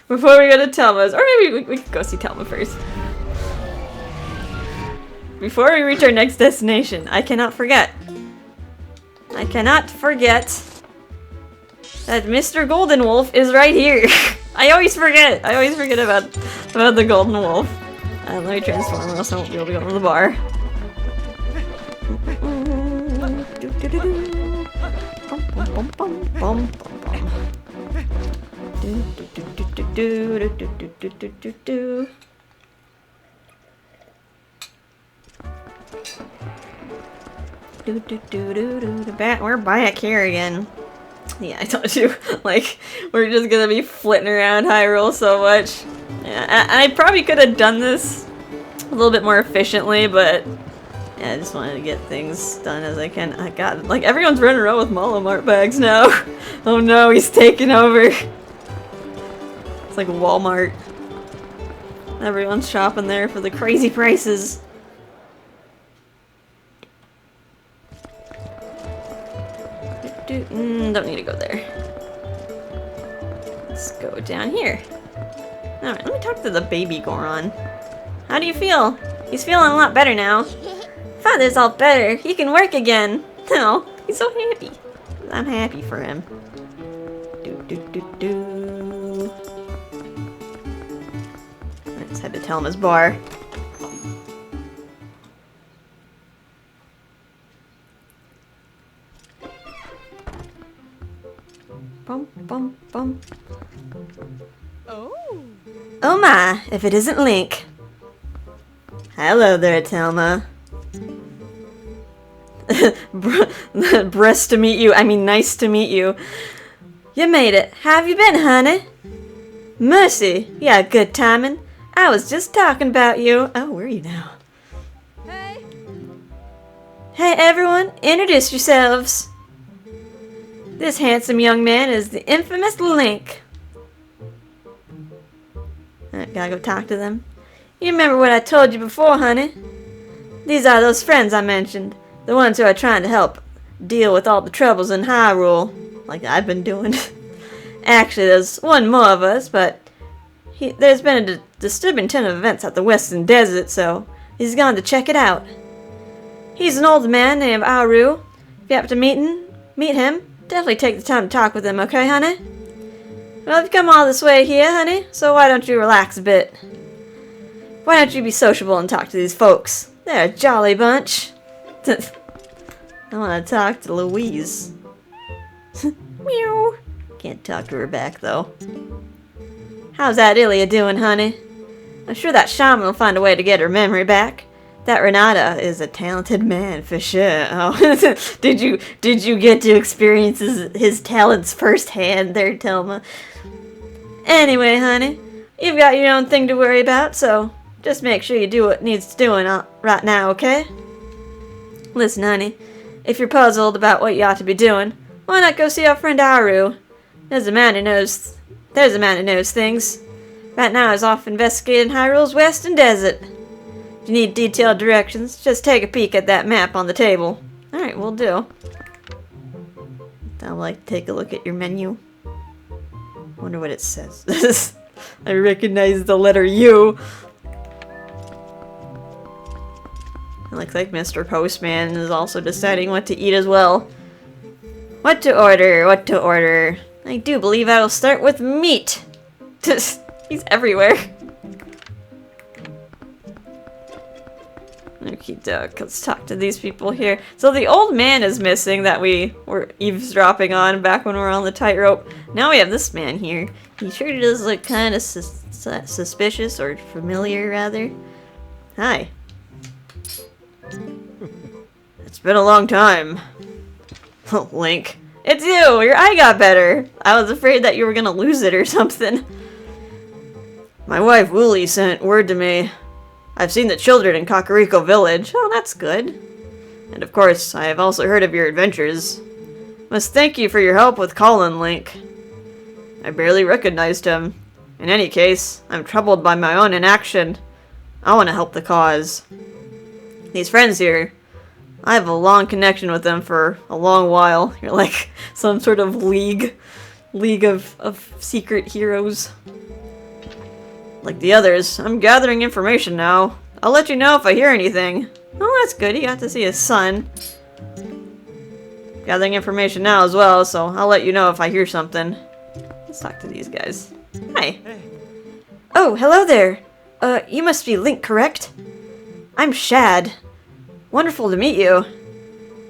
Before we go to Telma's, or maybe we could go see Telma first. Before we reach our next destination, I cannot forget. I cannot forget that Mr. Golden Wolf is right here. I always forget. I always forget about the Golden Wolf. Let me transform, or else I won't be able to go to the bar. We're back here again. Yeah, I told you. Like, we're just gonna be flitting around Hyrule so much. Yeah, I probably could have done this a little bit more efficiently, but yeah, I just wanted to get things done as I can. I got, like, everyone's running around with Malamart bags now. Oh no, he's taking over. It's like Walmart. Everyone's shopping there for the crazy prices. Don't need to go there. Let's go down here. Alright, let me talk to the baby Goron. How do you feel? He's feeling a lot better now. Father's all better. He can work again. Oh, he's so happy. I'm happy for him. Let's head to Telma's bar. Bum, bum, bum. Oh my, if it isn't Link. Hello there, Telma. Breast to meet you. I mean, nice to meet you. You made it. How have you been, honey? Mercy. Yeah, good timing. I was just talking about you. Oh, where are you now? Hey. Hey, everyone. Introduce yourselves. This handsome young man is the infamous Link. Alright, gotta go talk to them. You remember what I told you before, honey? These are those friends I mentioned. The ones who are trying to help deal with all the troubles in Hyrule. Like I've been doing. Actually, there's one more of us, but there's been a disturbing turn of events at the Western Desert, so he's gone to check it out. He's an old man named Auru. If you happen to meet him, definitely take the time to talk with him, okay, honey? Well, you've come all this way here, honey, so why don't you relax a bit? Why don't you be sociable and talk to these folks? They're a jolly bunch. I want to talk to Louise. Meow. Can't talk to her back, though. How's that Ilya doing, honey? I'm sure that shaman will find a way to get her memory back. That Renata is a talented man, for sure. Oh, did you get to experience his talents firsthand there, Telma? Anyway, honey, you've got your own thing to worry about, so just make sure you do what needs doing right now, okay? Listen, honey, if you're puzzled about what you ought to be doing, why not go see our friend Auru? There's a man who knows things. Right now he's off investigating Hyrule's Western Desert. If you need detailed directions, just take a peek at that map on the table. Alright, we'll do. I'd like to take a look at your menu. Wonder what it says. I recognize the letter U. It looks like Mr. Postman is also deciding what to eat as well. What to order? What to order? I do believe I will start with meat. He's everywhere. Okie doke, let's talk to these people here. So the old man is missing that we were eavesdropping on back when we were on the tightrope. Now we have this man here. He sure does look kind of suspicious, or familiar rather. Hi. It's been a long time. Link. It's you! Your eye got better! I was afraid that you were gonna lose it or something. My wife Wooly sent word to me. I've seen the children in Kakariko Village. Oh, that's good. And of course, I have also heard of your adventures. Must thank you for your help with Colin, Link. I barely recognized him. In any case, I'm troubled by my own inaction. I want to help the cause. These friends here, I have a long connection with them for a long while. You're like some sort of league of secret heroes. Like the others, I'm gathering information now. I'll let you know if I hear anything. Oh, that's good. He got to see his son. Gathering information now as well, so I'll let you know if I hear something. Let's talk to these guys. Hi. Hey. Oh, hello there. You must be Link, correct? I'm Shad. Wonderful to meet you.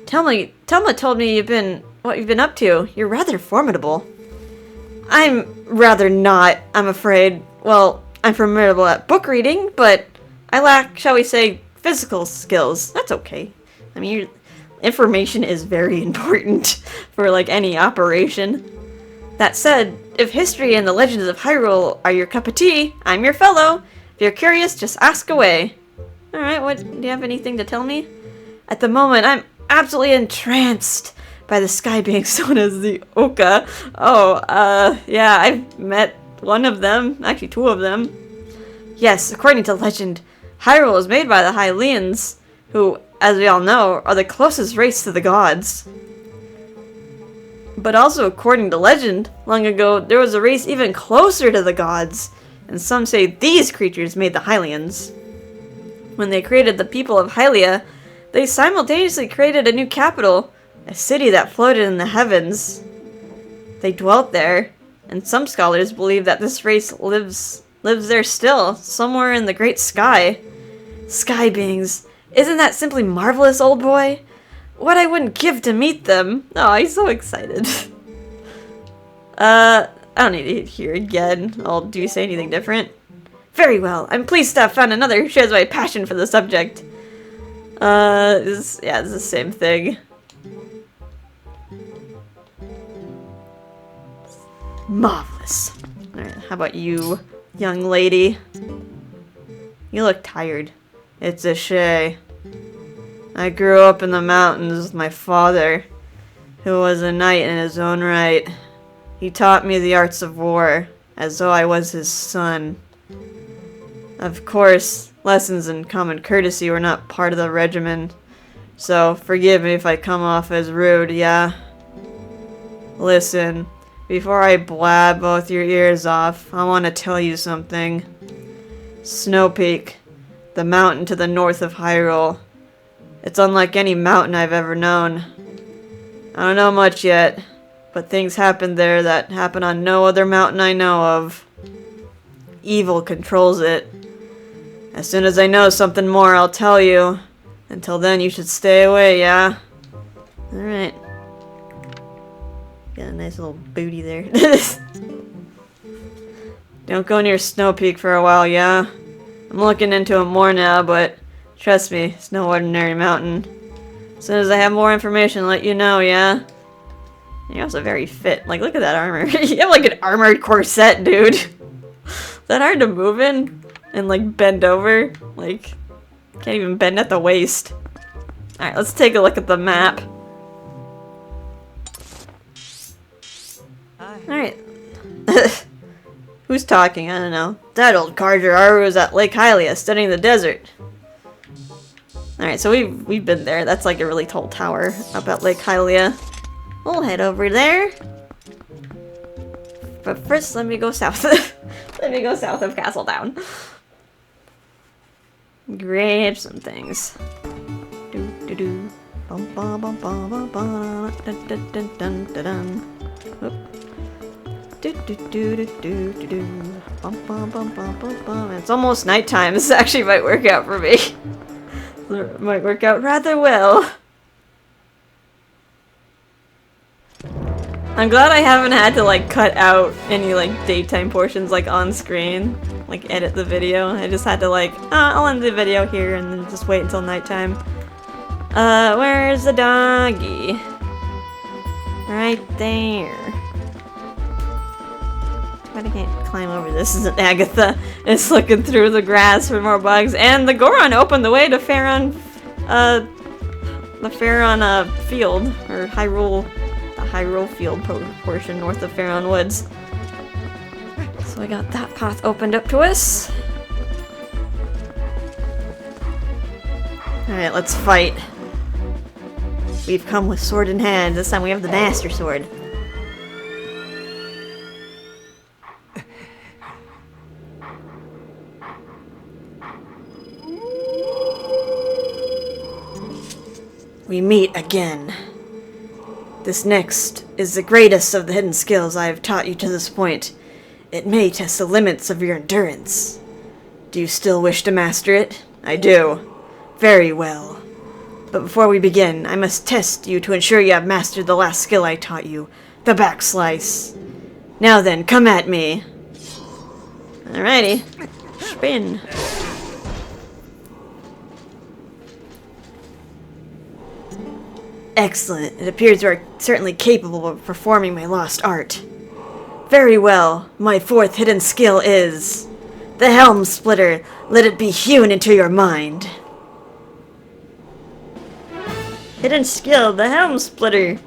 Telma told me what you've been up to. You're rather formidable. I'm rather not, I'm afraid. Well, I'm formidable at book reading, but I lack, shall we say, physical skills. That's okay. I mean, Information is very important for, like, any operation. That said, if history and the legends of Hyrule are your cup of tea, I'm your fellow. If you're curious, just ask away. Alright, do you have anything to tell me? At the moment, I'm absolutely entranced by the sky being known as the Oka. Oh, yeah, I've met one of them. Actually, two of them. Yes, according to legend, Hyrule is made by the Hylians, who, as we all know, are the closest race to the gods. But also, according to legend, long ago, there was a race even closer to the gods, and some say these creatures made the Hylians. When they created the people of Hylia, they simultaneously created a new capital, a city that floated in the heavens. They dwelt there, and some scholars believe that this race lives there still, somewhere in the great sky. Sky beings, isn't that simply marvelous, old boy? What I wouldn't give to meet them. Oh, he's so excited. I don't need to hear again. Do you say anything different? Very well. I'm pleased to have found another who shares my passion for the subject. It's the same thing. Marvelous. Alright, how about you, young lady? You look tired. It's a shame. I grew up in the mountains with my father, who was a knight in his own right. He taught me the arts of war, as though I was his son. Of course, lessons in common courtesy were not part of the regimen, so forgive me if I come off as rude, yeah? Listen, before I blab both your ears off, I want to tell you something. Snow Peak, the mountain to the north of Hyrule. It's unlike any mountain I've ever known. I don't know much yet, but things happen there that happen on no other mountain I know of. Evil controls it. As soon as I know something more, I'll tell you. Until then, you should stay away, yeah? Alright. Got a nice little booty there. Don't go near Snow Peak for a while, yeah? I'm looking into it more now, but trust me, it's no ordinary mountain. As soon as I have more information, I'll let you know, yeah? You're also very fit. Like, look at that armor. You have like an armored corset, dude. Is that hard to move in? And like bend over? Like, can't even bend at the waist. Alright, let's take a look at the map. Alright. Who's talking? I don't know. That old Carter Auru is at Lake Hylia studying the desert. Alright, so we've been there. That's like a really tall tower up at Lake Hylia. We'll head over there. But first, let me go south. Let me go south of Castle Town. Grab some things. Do do do. Bum bum bum bum bum bum. Dun dun dun dun dun dun. Oop. Do do do do do do do. Bum bum bum bum bum bum. It's almost nighttime. This actually might work out for me. It might work out rather well. I'm glad I haven't had to like cut out any like daytime portions like on screen, like edit the video. I just had to like, I'll end the video here and then just wait until nighttime. Where's the doggy? Right there. But I can't climb over this. Isn't Agatha? It's looking through the grass for more bugs. And the Goron opened the way to Faron, the Faron field, or Hyrule. Hyrule field portion north of Faron Woods. So I got that path opened up to us. Alright, let's fight. We've come with sword in hand. This time we have the Master Sword. We meet again. This next is the greatest of the hidden skills I have taught you to this point. It may test the limits of your endurance. Do you still wish to master it? I do. Very well. But before we begin, I must test you to ensure you have mastered the last skill I taught you, the back slice. Now then, come at me. Alrighty. Spin. Excellent. It appears you are certainly capable of performing my lost art. Very well. My fourth hidden skill is... the Helm Splitter. Let it be hewn into your mind. Hidden skill, the Helm Splitter.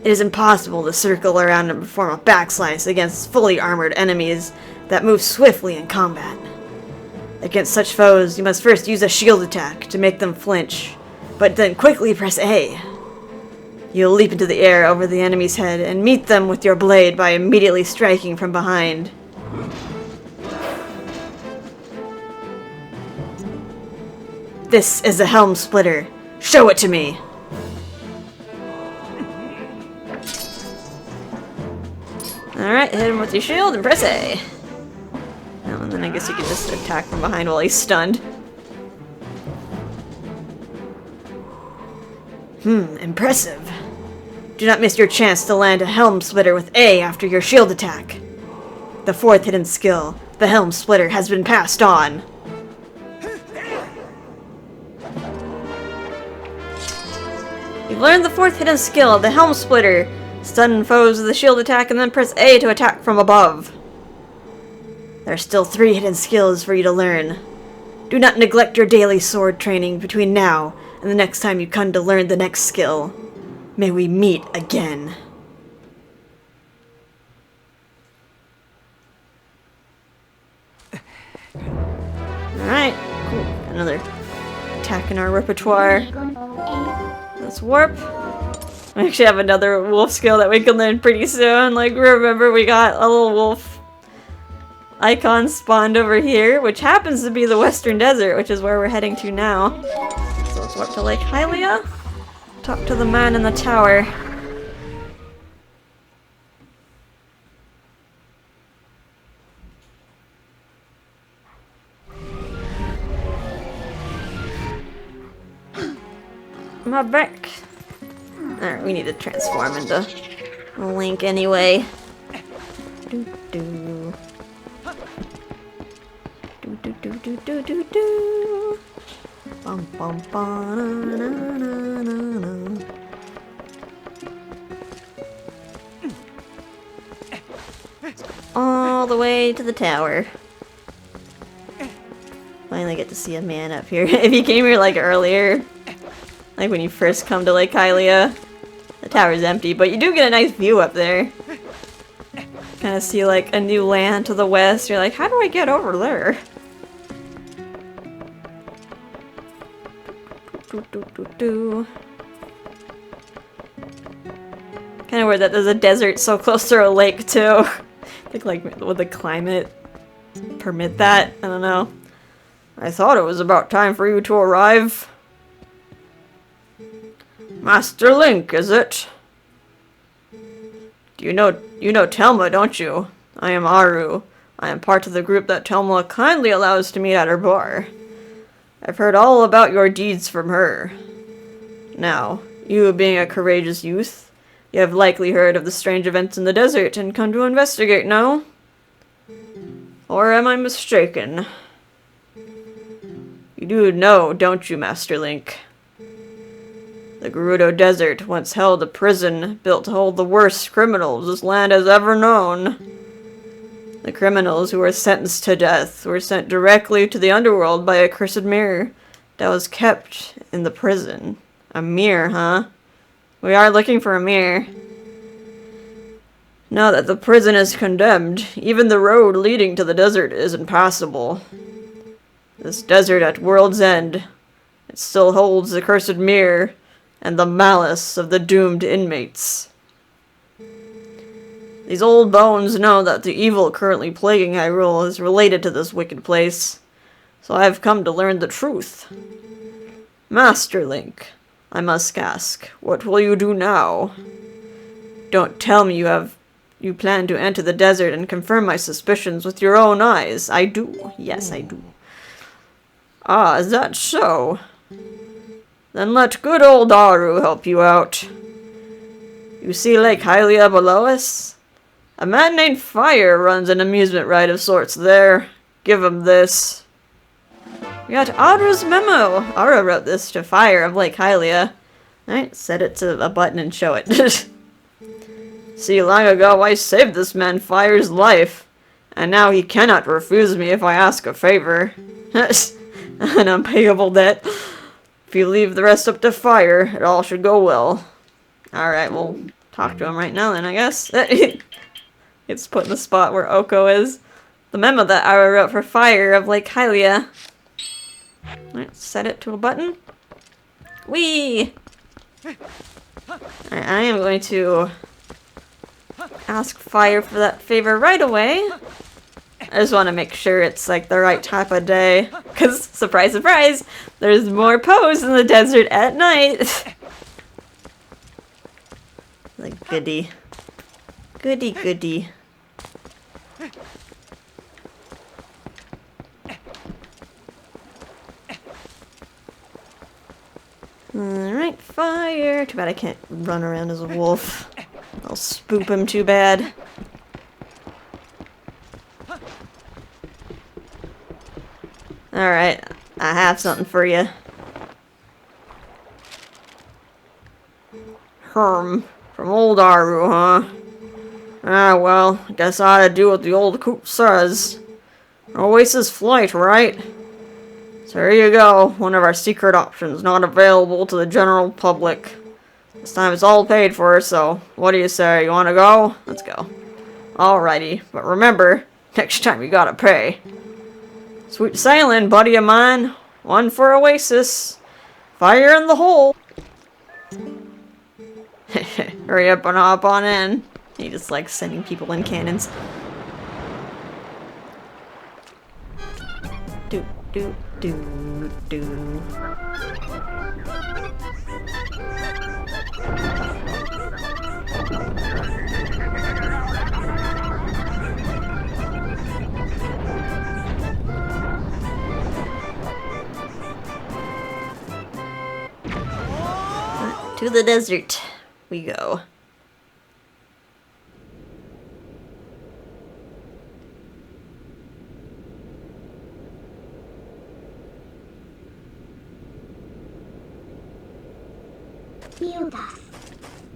It is impossible to circle around and perform a backslice against fully armored enemies that move swiftly in combat. Against such foes, you must first use a shield attack to make them flinch, but then quickly press A. You'll leap into the air over the enemy's head and meet them with your blade by immediately striking from behind. This is the Helm Splitter. Show it to me! Alright, hit him with your shield and press A. Oh, and then I guess you can just attack from behind while he's stunned. Impressive. Do not miss your chance to land a Helm Splitter with A after your shield attack. The fourth hidden skill, the Helm Splitter, has been passed on. You've learned the fourth hidden skill, the Helm Splitter. Stun foes with the shield attack and then press A to attack from above. There are still 3 hidden skills for you to learn. Do not neglect your daily sword training between now and the next time you come to learn the next skill. May we meet again. Alright, cool. Another attack in our repertoire. Let's warp. We actually have another wolf skill that we can learn pretty soon. Like, remember we got a little wolf icon spawned over here, which happens to be the Western Desert, which is where we're heading to now. So let's walk to Lake Hylia. Talk to the man in the tower. My back. Alright, we need to transform into Link anyway. Do do do do do do do do do. Bum bum ba na na na na. All the way to the tower. Finally get to see a man up here. If you came here like earlier, like when you first come to Lake Hylia, the tower's empty, but you do get a nice view up there. Kind of see like a new land to the west. You're like, how do I get over there? Kind of weird that there's a desert so close to a lake too. I think like, would the climate permit that? I don't know. I thought it was about time for you to arrive. Master Link, is it? You know Telma, don't you? I am Auru. I am part of the group that Telma kindly allows to meet at her bar. I've heard all about your deeds from her. Now, you being a courageous youth, you have likely heard of the strange events in the desert and come to investigate, no? Or am I mistaken? You do know, don't you, Master Link? The Gerudo Desert once held a prison built to hold the worst criminals this land has ever known. The criminals who were sentenced to death were sent directly to the underworld by a cursed mirror that was kept in the prison. A mirror, huh? We are looking for a mirror. Now that the prison is condemned, even the road leading to the desert is impassable. This desert at World's End, it still holds the cursed mirror and the malice of the doomed inmates. These old bones know that the evil currently plaguing Hyrule is related to this wicked place, so I have come to learn the truth. Master Link, I must ask, what will you do now? Don't tell me you plan to enter the desert and confirm my suspicions with your own eyes. I do. Yes, I do. Ah, is that so? Then let good old Auru help you out. You see Lake Hylia below us? A man named Fire runs an amusement ride of sorts there. Give him this. We got Auru's memo! Auru wrote this to Fire of Lake Hylia. Alright, set it to a button and show it. See, long ago I saved this man Fire's life. And now he cannot refuse me if I ask a favor. An unpayable debt. If you leave the rest up to Fire, it all should go well. Alright, we'll talk to him right now then, I guess. It's put in the spot where Oko is. The memo that Auru wrote for Fire of Lake Hylia. Alright, set it to a button. Whee! Alright, I am going to ask Fire for that favor right away. I just want to make sure it's like the right type of day. Because, surprise, surprise, there's more Poes in the desert at night. Like, goody. Goody, goody. Alright, Fire. Too bad I can't run around as a wolf. I'll spook him too bad. Alright, I have something for you. From old Auru, huh? Ah, well, I guess I ought to do what the old coot says. Oasis flight, right? So here you go, one of our secret options, not available to the general public. This time it's all paid for, so what do you say? You wanna go? Let's go. Alrighty, but remember, next time you gotta pay. Sweet sailing, buddy of mine. One for Oasis. Fire in the hole. Hurry up and hop on in. He just likes sending people in cannons. Do, do, do, do. To the desert we go.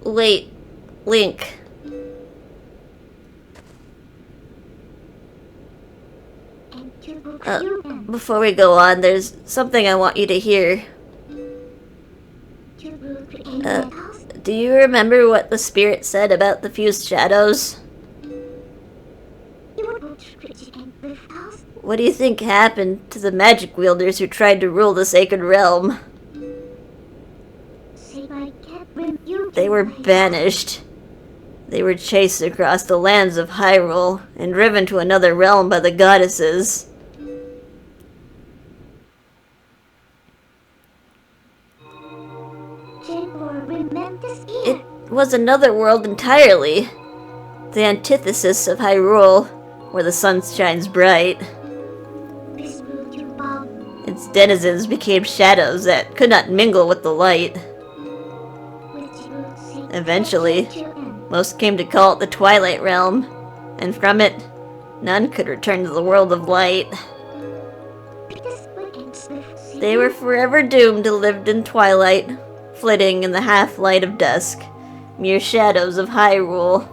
Wait, Link. Before we go on, there's something I want you to hear. Do you remember what the spirit said about the fused shadows? What do you think happened to the magic wielders who tried to rule the sacred realm? They were banished. They were chased across the lands of Hyrule and driven to another realm by the goddesses. It was another world entirely. The antithesis of Hyrule, where the sun shines bright. Its denizens became shadows that could not mingle with the light. Eventually, most came to call it the Twilight Realm, and from it, none could return to the world of light. They were forever doomed to live in twilight, flitting in the half-light of dusk, mere shadows of Hyrule.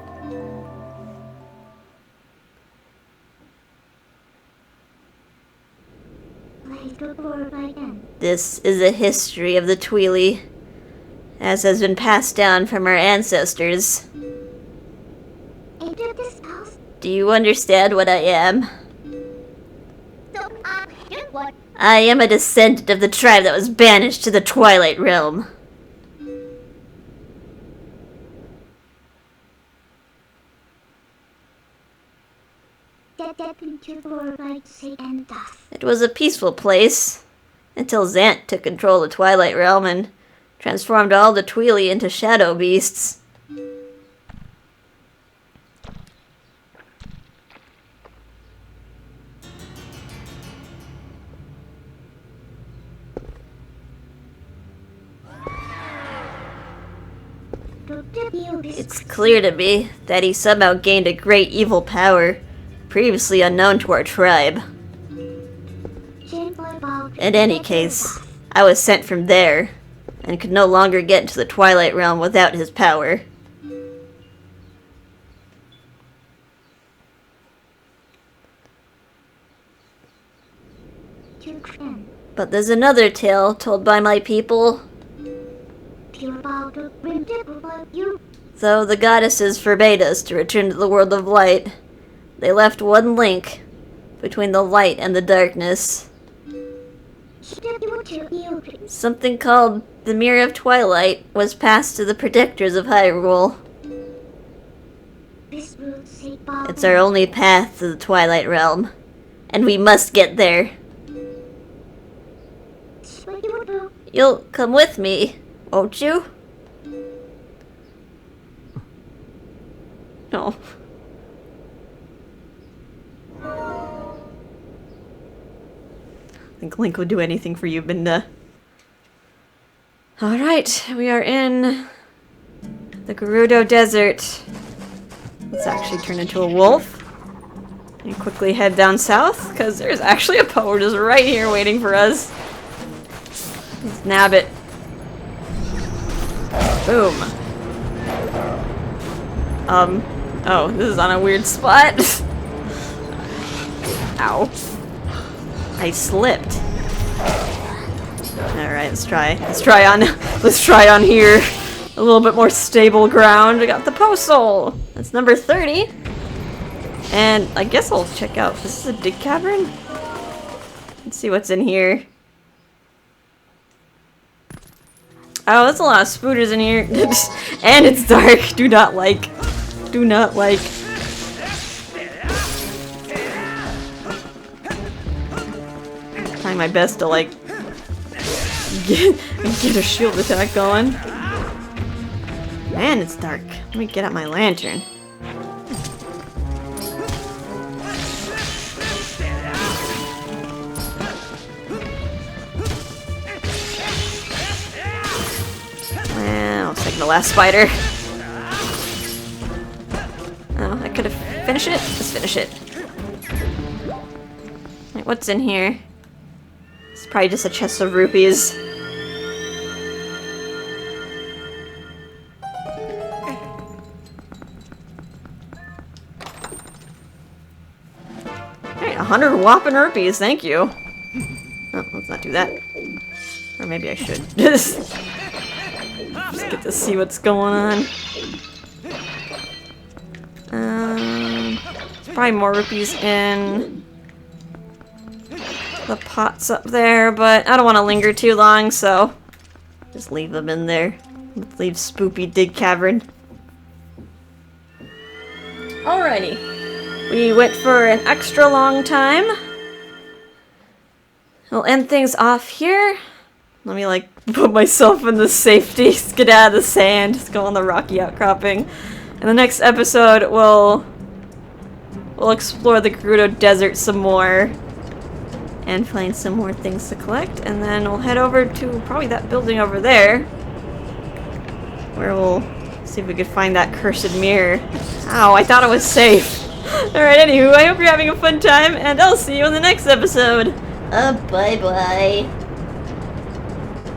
This is a history of the Twili, as has been passed down from our ancestors. Do you understand what I am? I am a descendant of the tribe that was banished to the Twilight Realm. It was a peaceful place, until Zant took control of the Twilight Realm and transformed all the Twili into shadow beasts. It's clear to me that he somehow gained a great evil power, previously unknown to our tribe. In any case, I was sent from there, and could no longer get into the Twilight Realm without his power. But there's another tale told by my people. Though the goddesses forbade us to return to the world of light, they left one link between the light and the darkness. Something called the Mirror of Twilight was passed to the protectors of Hyrule. It's our only path to the Twilight Realm, and we must get there. You'll come with me, won't you? No. I think Link would do anything for you, Binda. Alright, we are in the Gerudo Desert. Let's actually turn into a wolf. And quickly head down south, because there's actually a Poe just right here waiting for us. Let's nab it. Boom. Oh, this is on a weird spot. Ow. I slipped. Alright, let's try on here. A little bit more stable ground. We got the Poe Soul. That's number 30. And I guess I'll check out. This is a dig cavern? Let's see what's in here. Oh, there's a lot of spooters in here. And it's dark. Do not like. Trying my best to like get a shield attack going. Man, it's dark. Let me get out my lantern. I'll take the last spider. Oh, I could have finished it. Let's finish it. Wait, what's in here? It's probably just a chest of rupees. Alright, 100 whopping rupees, thank you. Oh, let's not do that. Or maybe I should. Just get to see what's going on. Probably more rupees in the pots up there, but I don't want to linger too long, so just leave them in there. Let's leave Spoopy Dig Cavern. Alrighty. We went for an extra long time. We'll end things off here. Let me like put myself in the safety, get out of the sand, just go on the rocky outcropping. In the next episode, we'll explore the Gerudo Desert some more and find some more things to collect, and then we'll head over to probably that building over there where we'll see if we could find that cursed mirror. Ow, I thought it was safe. Alright, anywho, I hope you're having a fun time, and I'll see you in the next episode. Bye-bye.